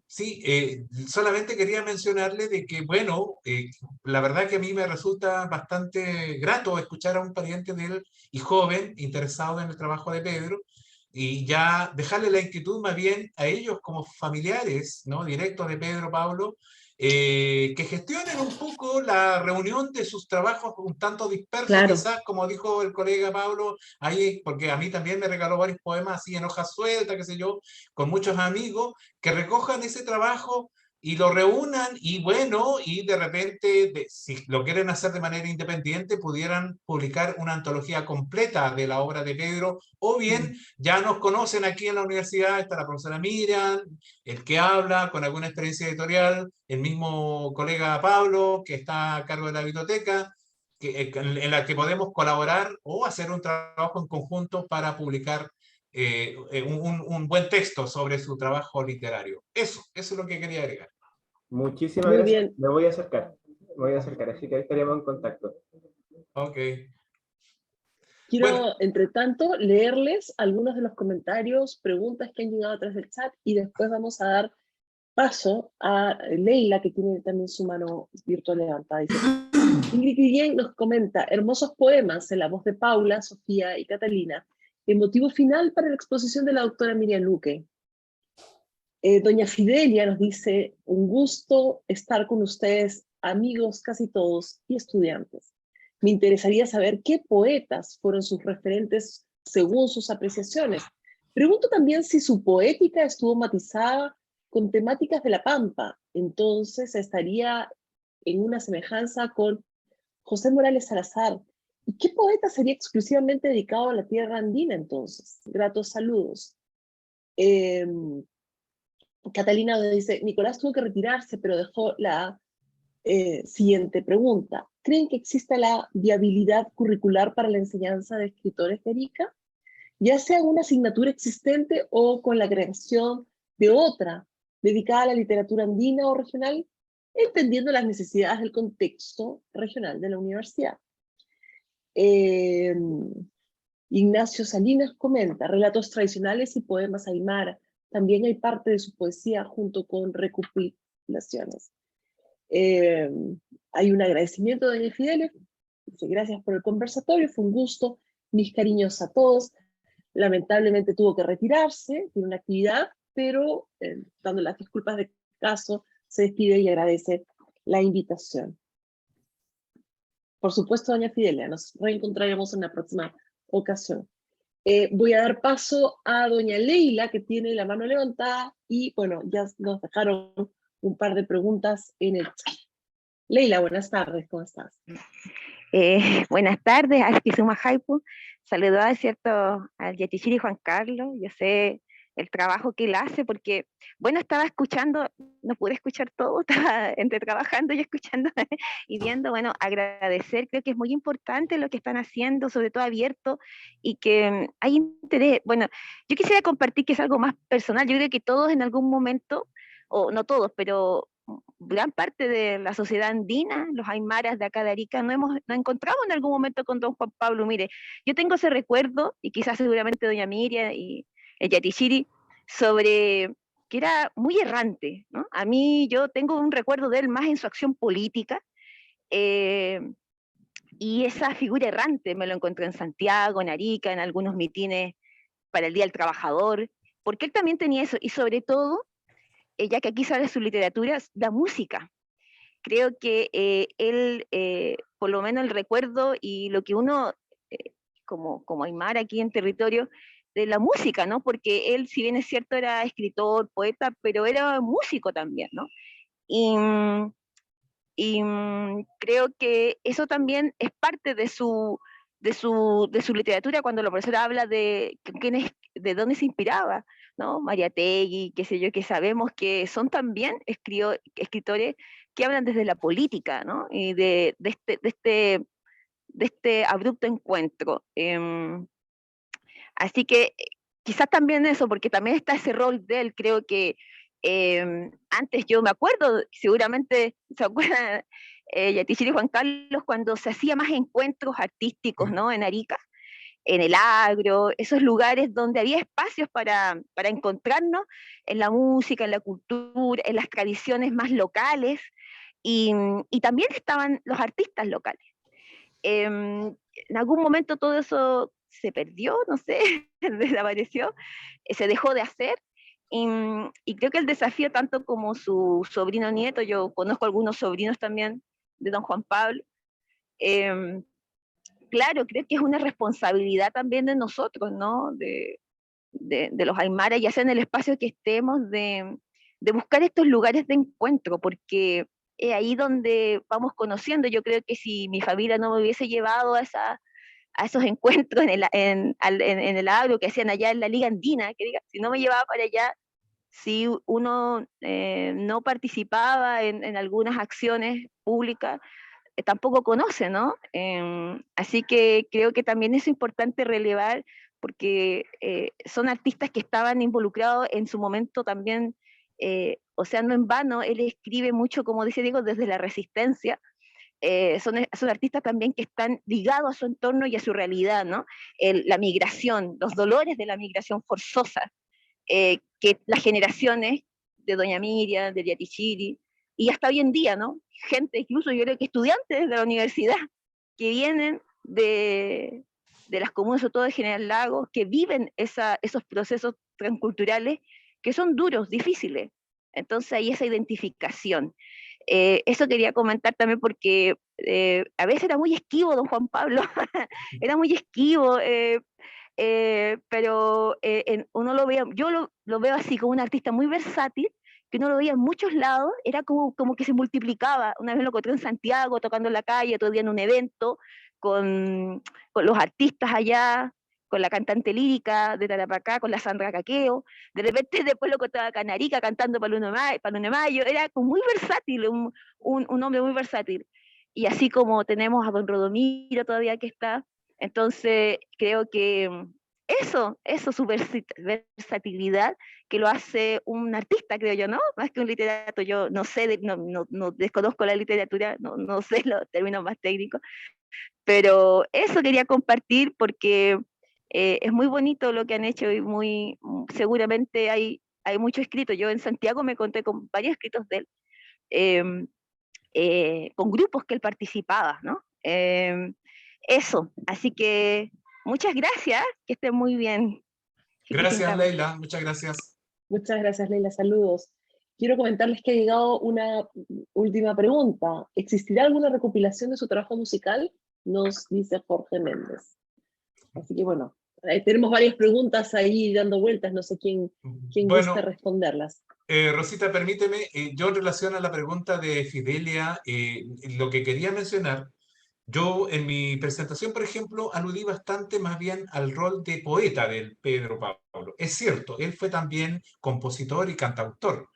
Sí, solamente quería mencionarle de que, bueno, la verdad que a mí me resulta bastante grato escuchar a un pariente de él y joven interesado en el trabajo de Pedro, y ya dejarle la inquietud más bien a ellos como familiares, ¿no?, directos de Pedro Pablo, que gestionen un poco la reunión de sus trabajos un tanto dispersos, Claro. quizás, como dijo el colega Pablo, ahí, porque a mí también me regaló varios poemas así en hojas sueltas, qué sé yo, con muchos amigos, que recojan ese trabajo y lo reúnan, y bueno, y de repente, si lo quieren hacer de manera independiente, pudieran publicar una antología completa de la obra de Pedro, o bien ya nos conocen aquí en la universidad, está la profesora Miriam, el que habla con alguna experiencia editorial, el mismo colega Pablo, que está a cargo de la biblioteca, en la que podemos colaborar o hacer un trabajo en conjunto para publicar un buen texto sobre su trabajo literario. Eso es lo que quería agregar. Muchísimas Muy gracias. bien. Me voy a acercar, así que ahí estaríamos en contacto. Ok. Quiero, Bueno. entre tanto, leerles algunos de los comentarios, preguntas que han llegado a través del chat, y después vamos a dar paso a Leila, que tiene también su mano virtual levantada. Dice, Ingrid Guillén nos comenta, hermosos poemas en la voz de Paula, Sofía y Catalina, el motivo final para la exposición de la doctora Miriam Luque. Doña Fidelia nos dice, un gusto estar con ustedes, amigos casi todos y estudiantes. Me interesaría saber qué poetas fueron sus referentes según sus apreciaciones. Pregunto también si su poética estuvo matizada con temáticas de la Pampa, entonces estaría en una semejanza con José Morales Salazar. ¿Y qué poeta sería exclusivamente dedicado a la tierra andina entonces? Gratos saludos. Catalina dice, Nicolás tuvo que retirarse, pero dejó la siguiente pregunta. ¿Creen que existe la viabilidad curricular para la enseñanza de escritores de Arica? Ya sea una asignatura existente o con la creación de otra dedicada a la literatura andina o regional, entendiendo las necesidades del contexto regional de la universidad. Ignacio Salinas comenta, relatos tradicionales y poemas aymara. También hay parte de su poesía junto con recopilaciones. Hay un agradecimiento de doña Fidelia. Dice, gracias por el conversatorio, fue un gusto. Mis cariños a todos. Lamentablemente tuvo que retirarse, tiene una actividad, pero dando las disculpas de caso, se despide y agradece la invitación. Por supuesto, doña Fidelia, nos reencontraremos en la próxima ocasión. Voy a dar paso a doña Leila, que tiene la mano levantada, y bueno, ya nos dejaron un par de preguntas en el chat. Leila, buenas tardes, ¿cómo estás? Buenas tardes, Asquizuma Jaipu. Saludar, ¿cierto?, al Yatichiri Juan Carlos. Yo sé el trabajo que él hace, porque, bueno, estaba escuchando, no pude escuchar todo, estaba entre trabajando y escuchando y viendo, bueno, agradecer, creo que es muy importante lo que están haciendo, sobre todo abierto, y que hay interés. Bueno, yo quisiera compartir que es algo más personal. Yo creo que todos en algún momento, o no todos, pero gran parte de la sociedad andina, los aymaras de acá de Arica, nos encontramos en algún momento con don Juan Pablo. Mire, yo tengo ese recuerdo, y quizás seguramente doña Miriam y el Yatichiri, sobre que era muy errante, ¿no? A mí, yo tengo un recuerdo de él más en su acción política, y esa figura errante me lo encontré en Santiago, en Arica, en algunos mitines para el Día del Trabajador, porque él también tenía eso, y sobre todo, ya que aquí sale su literatura, la música. Creo que él, por lo menos el recuerdo y lo que uno, como aymara aquí en territorio, de la música, ¿no? Porque él, si bien es cierto, era escritor, poeta, pero era músico también, ¿no? Y creo que eso también es parte de su literatura, cuando la profesora habla de dónde se inspiraba, ¿no? Mariátegui, qué sé yo, que sabemos que son también escritores que hablan desde la política, ¿no? Y de este abrupto encuentro. Así que quizás también eso, porque también está ese rol de él. Creo que antes, yo me acuerdo, seguramente se acuerdan, Yatichiri Juan Carlos, cuando se hacía más encuentros artísticos, ¿no?, en Arica, en el agro, esos lugares donde había espacios para encontrarnos en la música, en la cultura, en las tradiciones más locales, y también estaban los artistas locales. En algún momento todo eso se perdió, no sé, desapareció, se dejó de hacer, y creo que el desafío, tanto como su sobrino nieto, yo conozco algunos sobrinos también de don Juan Pablo, claro, creo que es una responsabilidad también de nosotros, ¿no? De los aymaras, ya sea en el espacio que estemos, de buscar estos lugares de encuentro, porque es ahí donde vamos conociendo. Yo creo que si mi familia no me hubiese llevado a esos encuentros en el agro que hacían allá en la Liga Andina, que diga, si no me llevaba para allá, si uno no participaba en algunas acciones públicas, tampoco conoce, ¿no? Así que creo que también es importante relevar, porque son artistas que estaban involucrados en su momento también, o sea, no en vano, él escribe mucho, como dice Diego, desde la resistencia. Son artistas también que están ligados a su entorno y a su realidad, ¿no? La migración, los dolores de la migración forzosa, que las generaciones de Doña Miriam, de Yatichiri, y hasta hoy en día, ¿no? Gente, incluso yo creo que estudiantes de la universidad, que vienen de las comunas, sobre todo de General Lagos, que viven esos procesos transculturales que son duros, difíciles. Entonces hay esa identificación. Eso quería comentar también porque a veces era muy esquivo don Juan Pablo, era muy esquivo, pero uno lo veía, yo lo veo así como un artista muy versátil, que uno lo veía en muchos lados, era como que se multiplicaba. Una vez lo encontré en Santiago, tocando en la calle, otro día en un evento, con los artistas allá, con la cantante lírica de Tarapacá, con la Sandra Caqueo, de repente después lo encontraba Canarica cantando para Luna de Mayo, era como muy versátil, un hombre muy versátil. Y así como tenemos a don Rodomiro todavía que está, entonces creo que su versatilidad, que lo hace un artista, creo yo, ¿no? Más que un literato. Yo no sé, no desconozco la literatura, no sé los términos más técnicos, pero eso quería compartir porque es muy bonito lo que han hecho y seguramente hay mucho escrito. Yo en Santiago me conté con varios escritos de él, con grupos que él participaba, ¿no? Eso, así que muchas gracias, que estén muy bien. Gracias, Leila, muchas gracias. Muchas gracias, Leila, saludos. Quiero comentarles que ha llegado una última pregunta. ¿Existirá alguna recopilación de su trabajo musical? Nos dice Jorge Méndez. Así que bueno, tenemos varias preguntas ahí dando vueltas, no sé quién gusta responderlas. Rosita, permíteme, yo en relación a la pregunta de Fidelia, lo que quería mencionar, yo en mi presentación, por ejemplo, aludí bastante más bien al rol de poeta del Pedro Pablo. Es cierto, él fue también compositor y cantautor,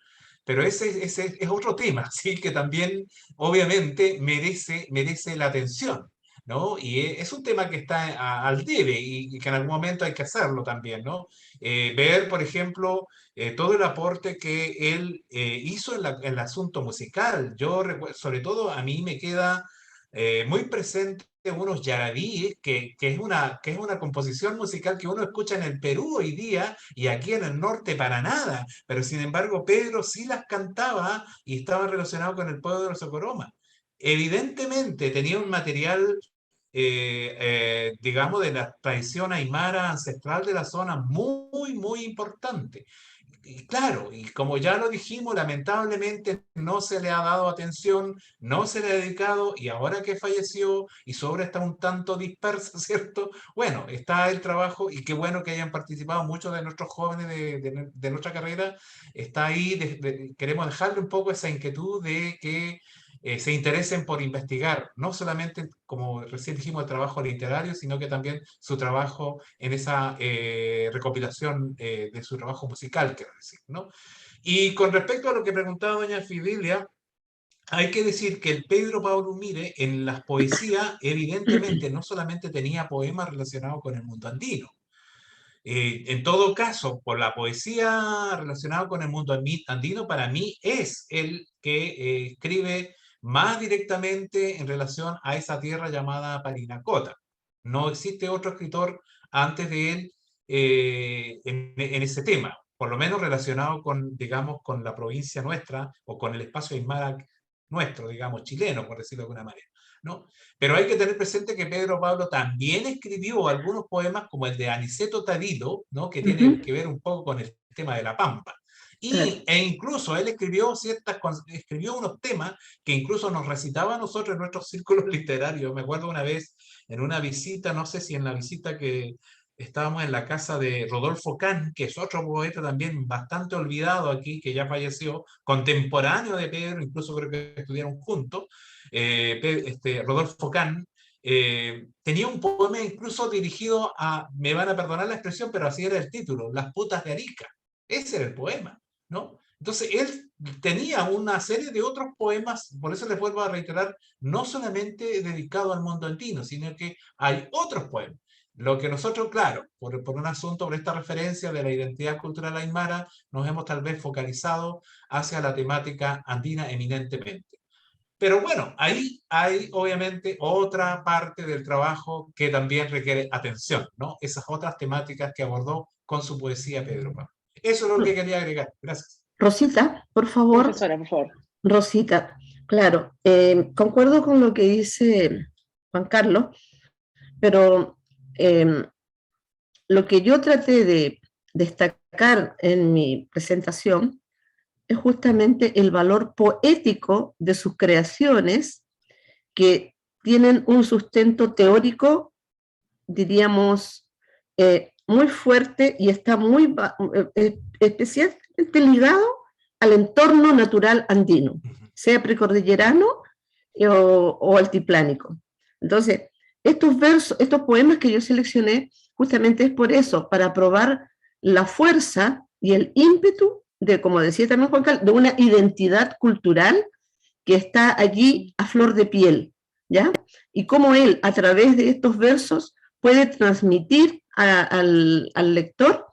pero ese es otro tema, ¿sí? Que también obviamente merece la atención, ¿no? Y es un tema que está al debe y que en algún momento hay que hacerlo también, ¿no? Ver, por ejemplo, todo el aporte que él hizo en el asunto musical. Yo recuerdo, sobre todo a mí me queda muy presente unos yarabíes, que es una composición musical que uno escucha en el Perú hoy día y aquí en el norte para nada, pero sin embargo Pedro sí las cantaba y estaba relacionado con el pueblo de los Socoroma. Evidentemente tenía un material, digamos, de la tradición aymara ancestral de la zona muy importante. Y claro, y como ya lo dijimos, lamentablemente no se le ha dado atención, no se le ha dedicado, y ahora que falleció y su obra está un tanto dispersa, ¿cierto? Bueno, está el trabajo, y qué bueno que hayan participado muchos de nuestros jóvenes de nuestra carrera, está ahí, queremos dejarle un poco esa inquietud de que se interesen por investigar, no solamente, como recién dijimos, el trabajo literario, sino que también su trabajo en esa recopilación de su trabajo musical, quiero decir, ¿no? Y con respecto a lo que preguntaba doña Fidelia, hay que decir que el Pedro Pablo Mire en las poesías evidentemente no solamente tenía poemas relacionados con el mundo andino. En todo caso, por la poesía relacionada con el mundo andino, para mí es el que escribe más directamente en relación a esa tierra llamada Parinacota. No existe otro escritor antes de él en ese tema, por lo menos relacionado con, digamos, con la provincia nuestra o con el espacio aymara nuestro, digamos, chileno, por decirlo de alguna manera, ¿no? Pero hay que tener presente que Pedro Pablo también escribió algunos poemas como el de Aniceto Tavilo, ¿no? Que tiene que ver un poco con el tema de la pampa. E incluso él escribió escribió unos temas que incluso nos recitaba a nosotros en nuestros círculos literarios. Me acuerdo una vez en una visita, no sé si en la visita que estábamos en la casa de Rodolfo Kahn, que es otro poeta también bastante olvidado aquí, que ya falleció, contemporáneo de Pedro, incluso creo que estudiaron juntos, Rodolfo Kahn, tenía un poema incluso dirigido a, me van a perdonar la expresión, pero así era el título, Las putas de Arica. Ese era el poema, ¿no? Entonces él tenía una serie de otros poemas, por eso les vuelvo a reiterar, no solamente dedicado al mundo andino, sino que hay otros poemas. Lo que nosotros, claro, por un asunto, por esta referencia de la identidad cultural aymara, nos hemos tal vez focalizado hacia la temática andina eminentemente. Pero bueno, ahí hay obviamente otra parte del trabajo que también requiere atención, ¿no? Esas otras temáticas que abordó con su poesía Pedro Pablo. Eso es lo que quería agregar. Gracias. Rosita, por favor. Profesora, por favor. Rosita, claro, concuerdo con lo que dice Juan Carlos, pero lo que yo traté de destacar en mi presentación es justamente el valor poético de sus creaciones que tienen un sustento teórico, diríamos, muy fuerte y está muy especialmente ligado al entorno natural andino, sea precordillerano o altiplánico. Entonces, estos poemas que yo seleccioné, justamente es por eso, para probar la fuerza y el ímpetu de, como decía también Juan Carlos, de una identidad cultural que está allí a flor de piel, ¿ya? Y cómo él, a través de estos versos, puede transmitir al lector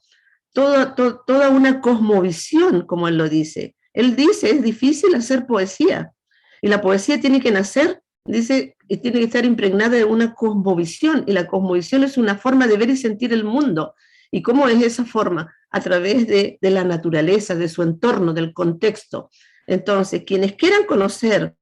toda una cosmovisión, como él lo dice. Él dice, es difícil hacer poesía, y la poesía tiene que nacer, dice, y tiene que estar impregnada de una cosmovisión, y la cosmovisión es una forma de ver y sentir el mundo. ¿Y cómo es esa forma? A través de la naturaleza, de su entorno, del contexto. Entonces, quienes quieran conocer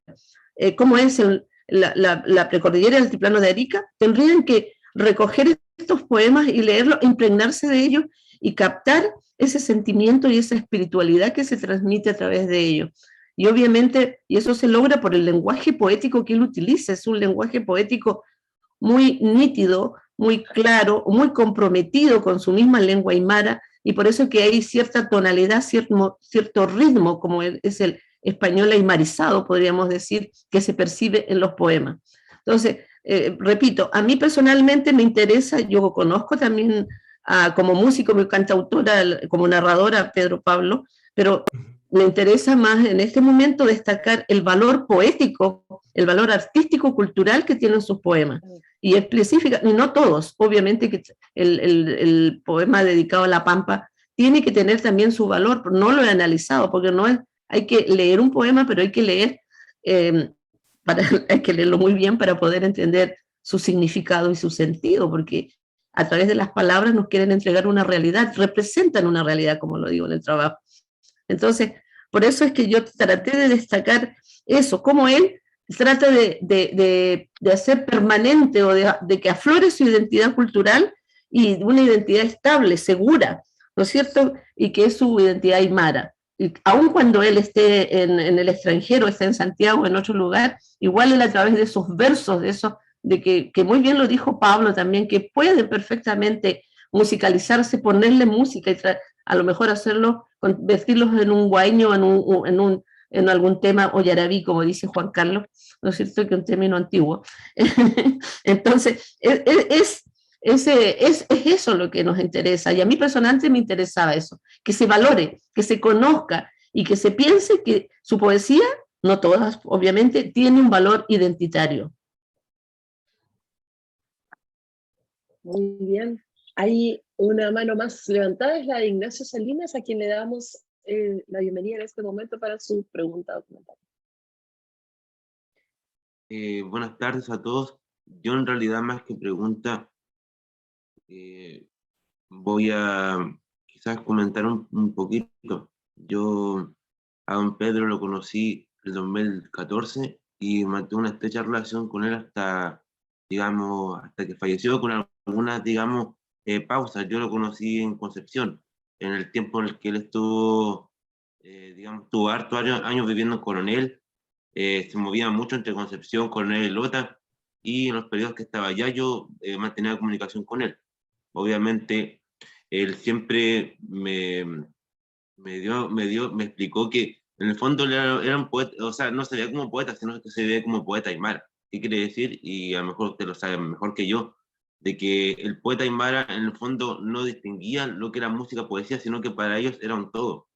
cómo es la precordillera del altiplano de Arica, tendrían que recoger estos poemas y leerlos, impregnarse de ellos y captar ese sentimiento y esa espiritualidad que se transmite a través de ellos. Y obviamente, y eso se logra por el lenguaje poético que él utiliza, es un lenguaje poético muy nítido, muy claro, muy comprometido con su misma lengua aymara, y por eso que hay cierta tonalidad, cierto ritmo, como es el español aymarizado, podríamos decir, que se percibe en los poemas. Entonces, repito, a mí personalmente me interesa, yo conozco también como músico, como cantautora, como narradora Pedro Pablo, pero me interesa más en este momento destacar el valor poético, el valor artístico, cultural que tienen sus poemas. Y específica, y no todos, obviamente que el poema dedicado a la Pampa tiene que tener también su valor, pero no lo he analizado, porque no es, hay que leer un poema, pero hay que leer, hay que leerlo muy bien para poder entender su significado y su sentido, porque a través de las palabras nos quieren entregar una realidad, representan una realidad, como lo digo en el trabajo. Entonces, por eso es que yo traté de destacar eso, cómo él trata de hacer permanente o de que aflore su identidad cultural y una identidad estable, segura, ¿no es cierto? Y que es su identidad aymara. Y aun cuando él esté en el extranjero, esté en Santiago, en otro lugar, igual él a través de esos versos, que muy bien lo dijo Pablo también, que puede perfectamente musicalizarse, ponerle música y a lo mejor hacerlo, convertirlos en un guaño, en algún tema o yarabí, como dice Juan Carlos, ¿no es cierto? Que es un término antiguo. Entonces, es eso lo que nos interesa, y a mí personalmente me interesaba eso, que se valore, que se conozca y que se piense que su poesía, no todas, obviamente, tiene un valor identitario. Muy bien. Hay una mano más levantada, es la de Ignacio Salinas, a quien le damos la bienvenida en este momento para su pregunta o comentario. Buenas tardes a todos. Yo en realidad más que pregunta, Voy a quizás comentar un poquito. Yo a don Pedro lo conocí en 2014 y mantuve una estrecha relación con él hasta, digamos, hasta que falleció, con algunas, digamos, pausas. Yo lo conocí en Concepción, en el tiempo en el que él estuvo, digamos, estuvo hartos años viviendo en Coronel. Se movía mucho entre Concepción, Coronel y Lota, y en los periodos que estaba allá yo mantenía comunicación con él. Obviamente, él siempre me explicó que en el fondo era un poeta, o sea, no se veía como poeta, sino que se veía como poeta aymara. ¿Qué quiere decir? Y a lo mejor usted lo sabe mejor que yo, de que el poeta aymara en el fondo no distinguía lo que era música, poesía, sino que para ellos era un todo.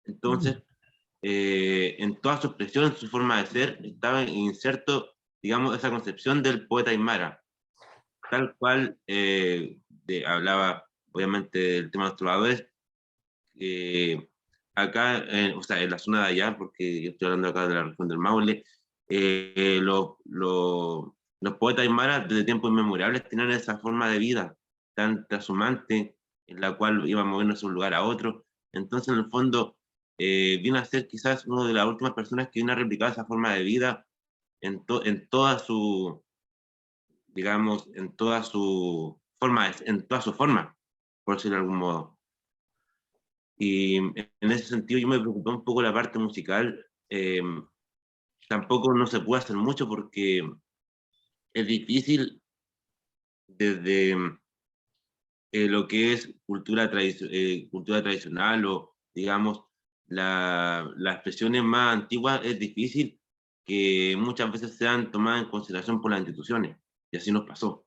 Entonces, en toda su expresión, en su forma de ser, estaba inserto, digamos, esa concepción del poeta aymara, tal cual hablaba, obviamente, del tema de los trovadores. Acá, o sea, en la zona de allá, porque yo estoy hablando acá de la región del Maule, los poetas aymaras desde tiempos inmemoriales tenían esa forma de vida tan trashumante, en la cual iban moviéndose de un lugar a otro. Entonces, en el fondo, vino a ser quizás una de las últimas personas que vino a replicar esa forma de vida en toda su, digamos, en toda su forma, por decirlo de algún modo. Y en ese sentido yo me preocupé un poco la parte musical. Tampoco no se puede hacer mucho porque es difícil desde lo que es cultura tradicional o, digamos, las expresiones más antiguas, es difícil que muchas veces sean tomadas en consideración por las instituciones, y así nos pasó.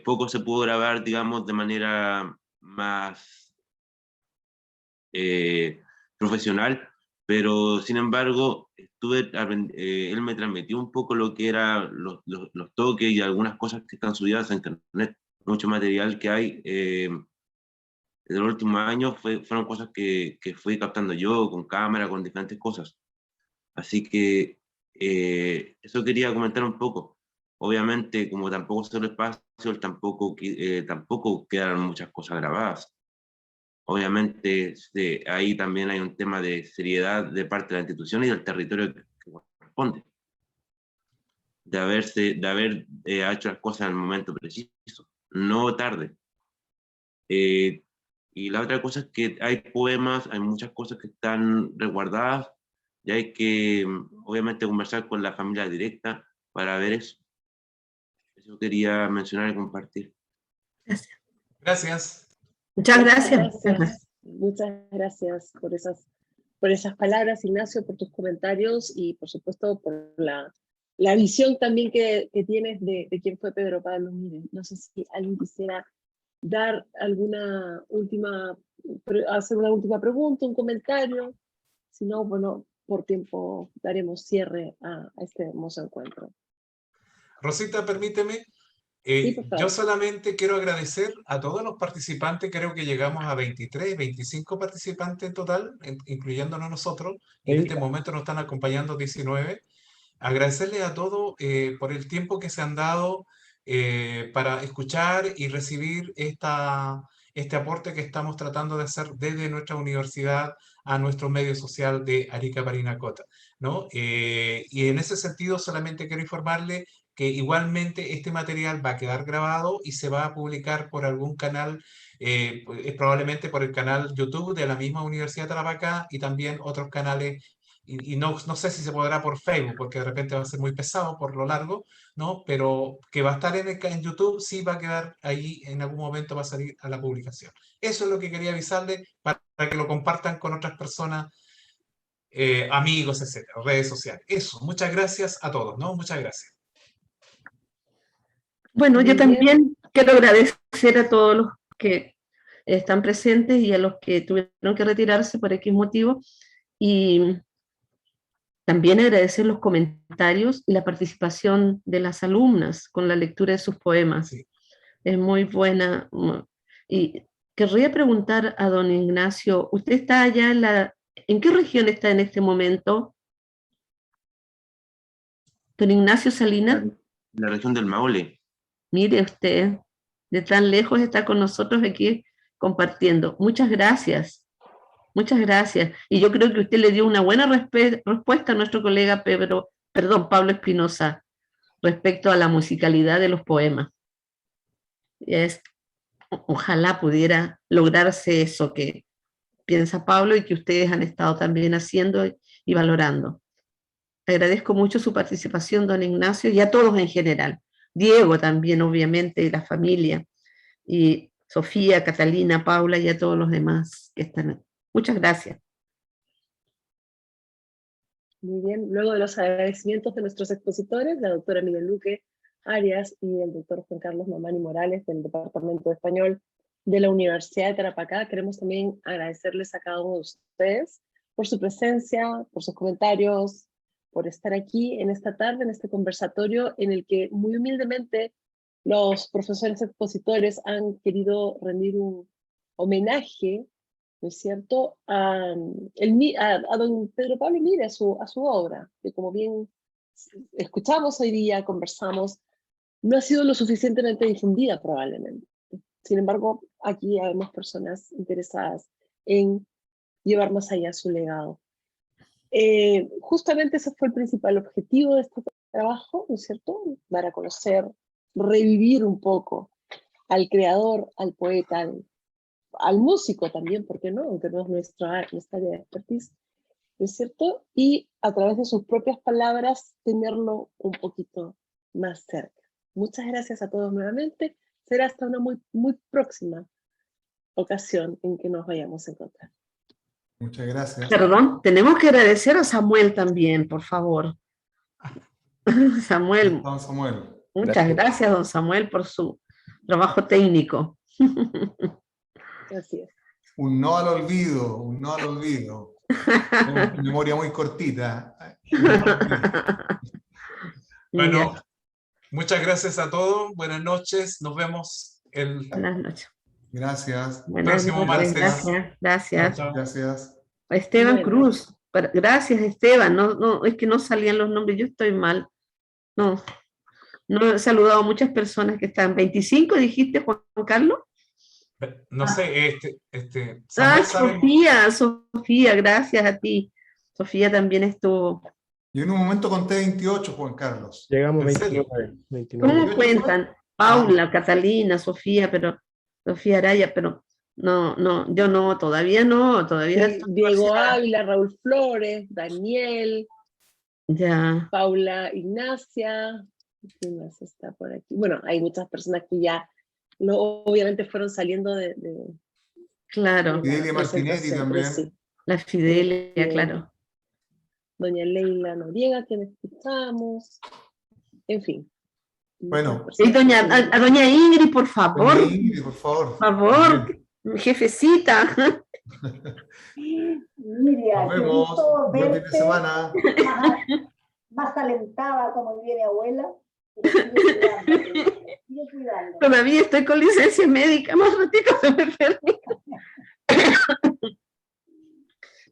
Poco se pudo grabar, digamos, de manera más profesional, pero sin embargo, él me transmitió un poco lo que eran los toques y algunas cosas que están subidas a internet. Mucho material que hay en los últimos años fueron cosas que fui captando yo con cámara, con diferentes cosas. Así que eso quería comentar un poco. Obviamente, como tampoco se lo espacio, tampoco quedaron muchas cosas grabadas. Obviamente, ahí también hay un tema de seriedad de parte de la institución y del territorio que corresponde. De haber hecho las cosas en el momento preciso, no tarde. Y la otra cosa es que hay poemas, hay muchas cosas que están resguardadas y hay que, obviamente, conversar con la familia directa para ver eso. Eso quería mencionar y compartir. Gracias. Gracias. Muchas gracias. Muchas gracias por esas palabras, Ignacio, por tus comentarios y por supuesto por la visión también que tienes de quién fue Pedro Pablo Umire. No sé si alguien quisiera dar hacer una última pregunta, un comentario. Si no, bueno, por tiempo daremos cierre a este hermoso encuentro. Rosita, permíteme. Sí, por favor. Yo solamente quiero agradecer a todos los participantes, creo que llegamos a 23, 25 participantes en total, incluyéndonos nosotros, y en este momento nos están acompañando 19. Agradecerles a todos por el tiempo que se han dado para escuchar y recibir este aporte que estamos tratando de hacer desde nuestra universidad a nuestro medio social de Arica Parinacota, ¿no? Y en ese sentido solamente quiero informarle que igualmente este material va a quedar grabado y se va a publicar por algún canal, probablemente por el canal YouTube de la misma Universidad de Tarapacá y también otros canales, y no sé si se podrá por Facebook, porque de repente va a ser muy pesado por lo largo, ¿no? Pero que va a estar en YouTube, sí va a quedar ahí, en algún momento va a salir a la publicación. Eso es lo que quería avisarle para que lo compartan con otras personas, amigos, etcétera, redes sociales. Eso, muchas gracias a todos, ¿no? Muchas gracias. Bueno, yo también quiero agradecer a todos los que están presentes y a los que tuvieron que retirarse por X motivo. Y también agradecer los comentarios y la participación de las alumnas con la lectura de sus poemas. Sí. Es muy buena. Y querría preguntar a don Ignacio, ¿usted está allá ¿en qué región está en este momento? Don Ignacio Salinas. La región del Maule. Mire usted, de tan lejos está con nosotros aquí compartiendo. Muchas gracias. Muchas gracias. Y yo creo que usted le dio una buena respuesta a nuestro colega Pablo Espinosa respecto a la musicalidad de los poemas. Ojalá pudiera lograrse eso que piensa Pablo y que ustedes han estado también haciendo y valorando. Agradezco mucho su participación, don Ignacio, y a todos en general. Diego también, obviamente, y la familia, y Sofía, Catalina, Paula y a todos los demás que están aquí. Muchas gracias. Muy bien, luego de los agradecimientos de nuestros expositores, la doctora Miguel Luque Arias y el doctor Juan Carlos Mamani Morales del Departamento de Español de la Universidad de Tarapacá, queremos también agradecerles a cada uno de ustedes por su presencia, por sus comentarios, por estar aquí en esta tarde, en este conversatorio en el que muy humildemente los profesores expositores han querido rendir un homenaje, ¿no es cierto?, a don Pedro Pablo Mire, a su obra, que como bien escuchamos hoy día, conversamos, no ha sido lo suficientemente difundida probablemente. Sin embargo, aquí hay más personas interesadas en llevar más allá su legado. Justamente ese fue el principal objetivo de este trabajo, ¿no es cierto?, dar a conocer, revivir un poco al creador, al poeta, al músico también, ¿por qué no?, aunque no es nuestra área de expertise, ¿no es cierto?, y a través de sus propias palabras tenerlo un poquito más cerca. Muchas gracias a todos nuevamente, será hasta una muy próxima ocasión en que nos vayamos a encontrar. Muchas gracias. Perdón, tenemos que agradecer a Samuel también, por favor. Samuel. Don Samuel. Muchas gracias, don Samuel, por su trabajo técnico. Así es. Un no al olvido, un no al olvido. Una memoria muy cortita. Bueno, muchas gracias a todos, buenas noches, nos vemos Buenas noches. Gracias. Buenas próximo noches, martes. gracias. Chao, chao. Gracias. Esteban Bueno. Cruz, gracias Esteban, no, es que no salían los nombres, yo estoy mal. No he saludado a muchas personas que están. ¿25 dijiste, Juan Carlos? No sé, Samuel sabe- Sofía, gracias a ti. Sofía también estuvo. Yo en un momento conté 28, Juan Carlos. Llegamos ¿En serio? 29. ¿Cómo cuentan? Paula, Catalina, Sofía, Sofía Araya, pero no, yo no, todavía no, todavía. Sí, Diego Ávila, Raúl Flores, Daniel, Ya. Paula Ignacia, ¿quién más está por aquí? Bueno, hay muchas personas que ya obviamente fueron saliendo de Claro, Fidelia Martinetti presentación, también. pero sí. la Fidelia, Bien. claro. Doña Leila Noriega, que escuchamos, en fin. Bueno. Y a doña Ingrid, por favor, Doña Ingrid, por favor. por favor, jefecita. Miriam, Nos qué vemos. gusto Buen fin de verte semana. más alentada, como diría mi abuela. Pero sigue cuidándote. Todavía estoy con licencia médica, más ratito se me permite.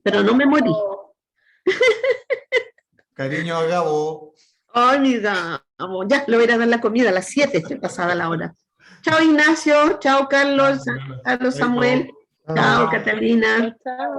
Pero no me morí. Cariño a Gabo. Ay, mi Gabo, ya le voy a ir a dar la comida a las 7, estoy pasada la hora. Chao Ignacio, chao Carlos, Samuel, chao Catalina. Chao.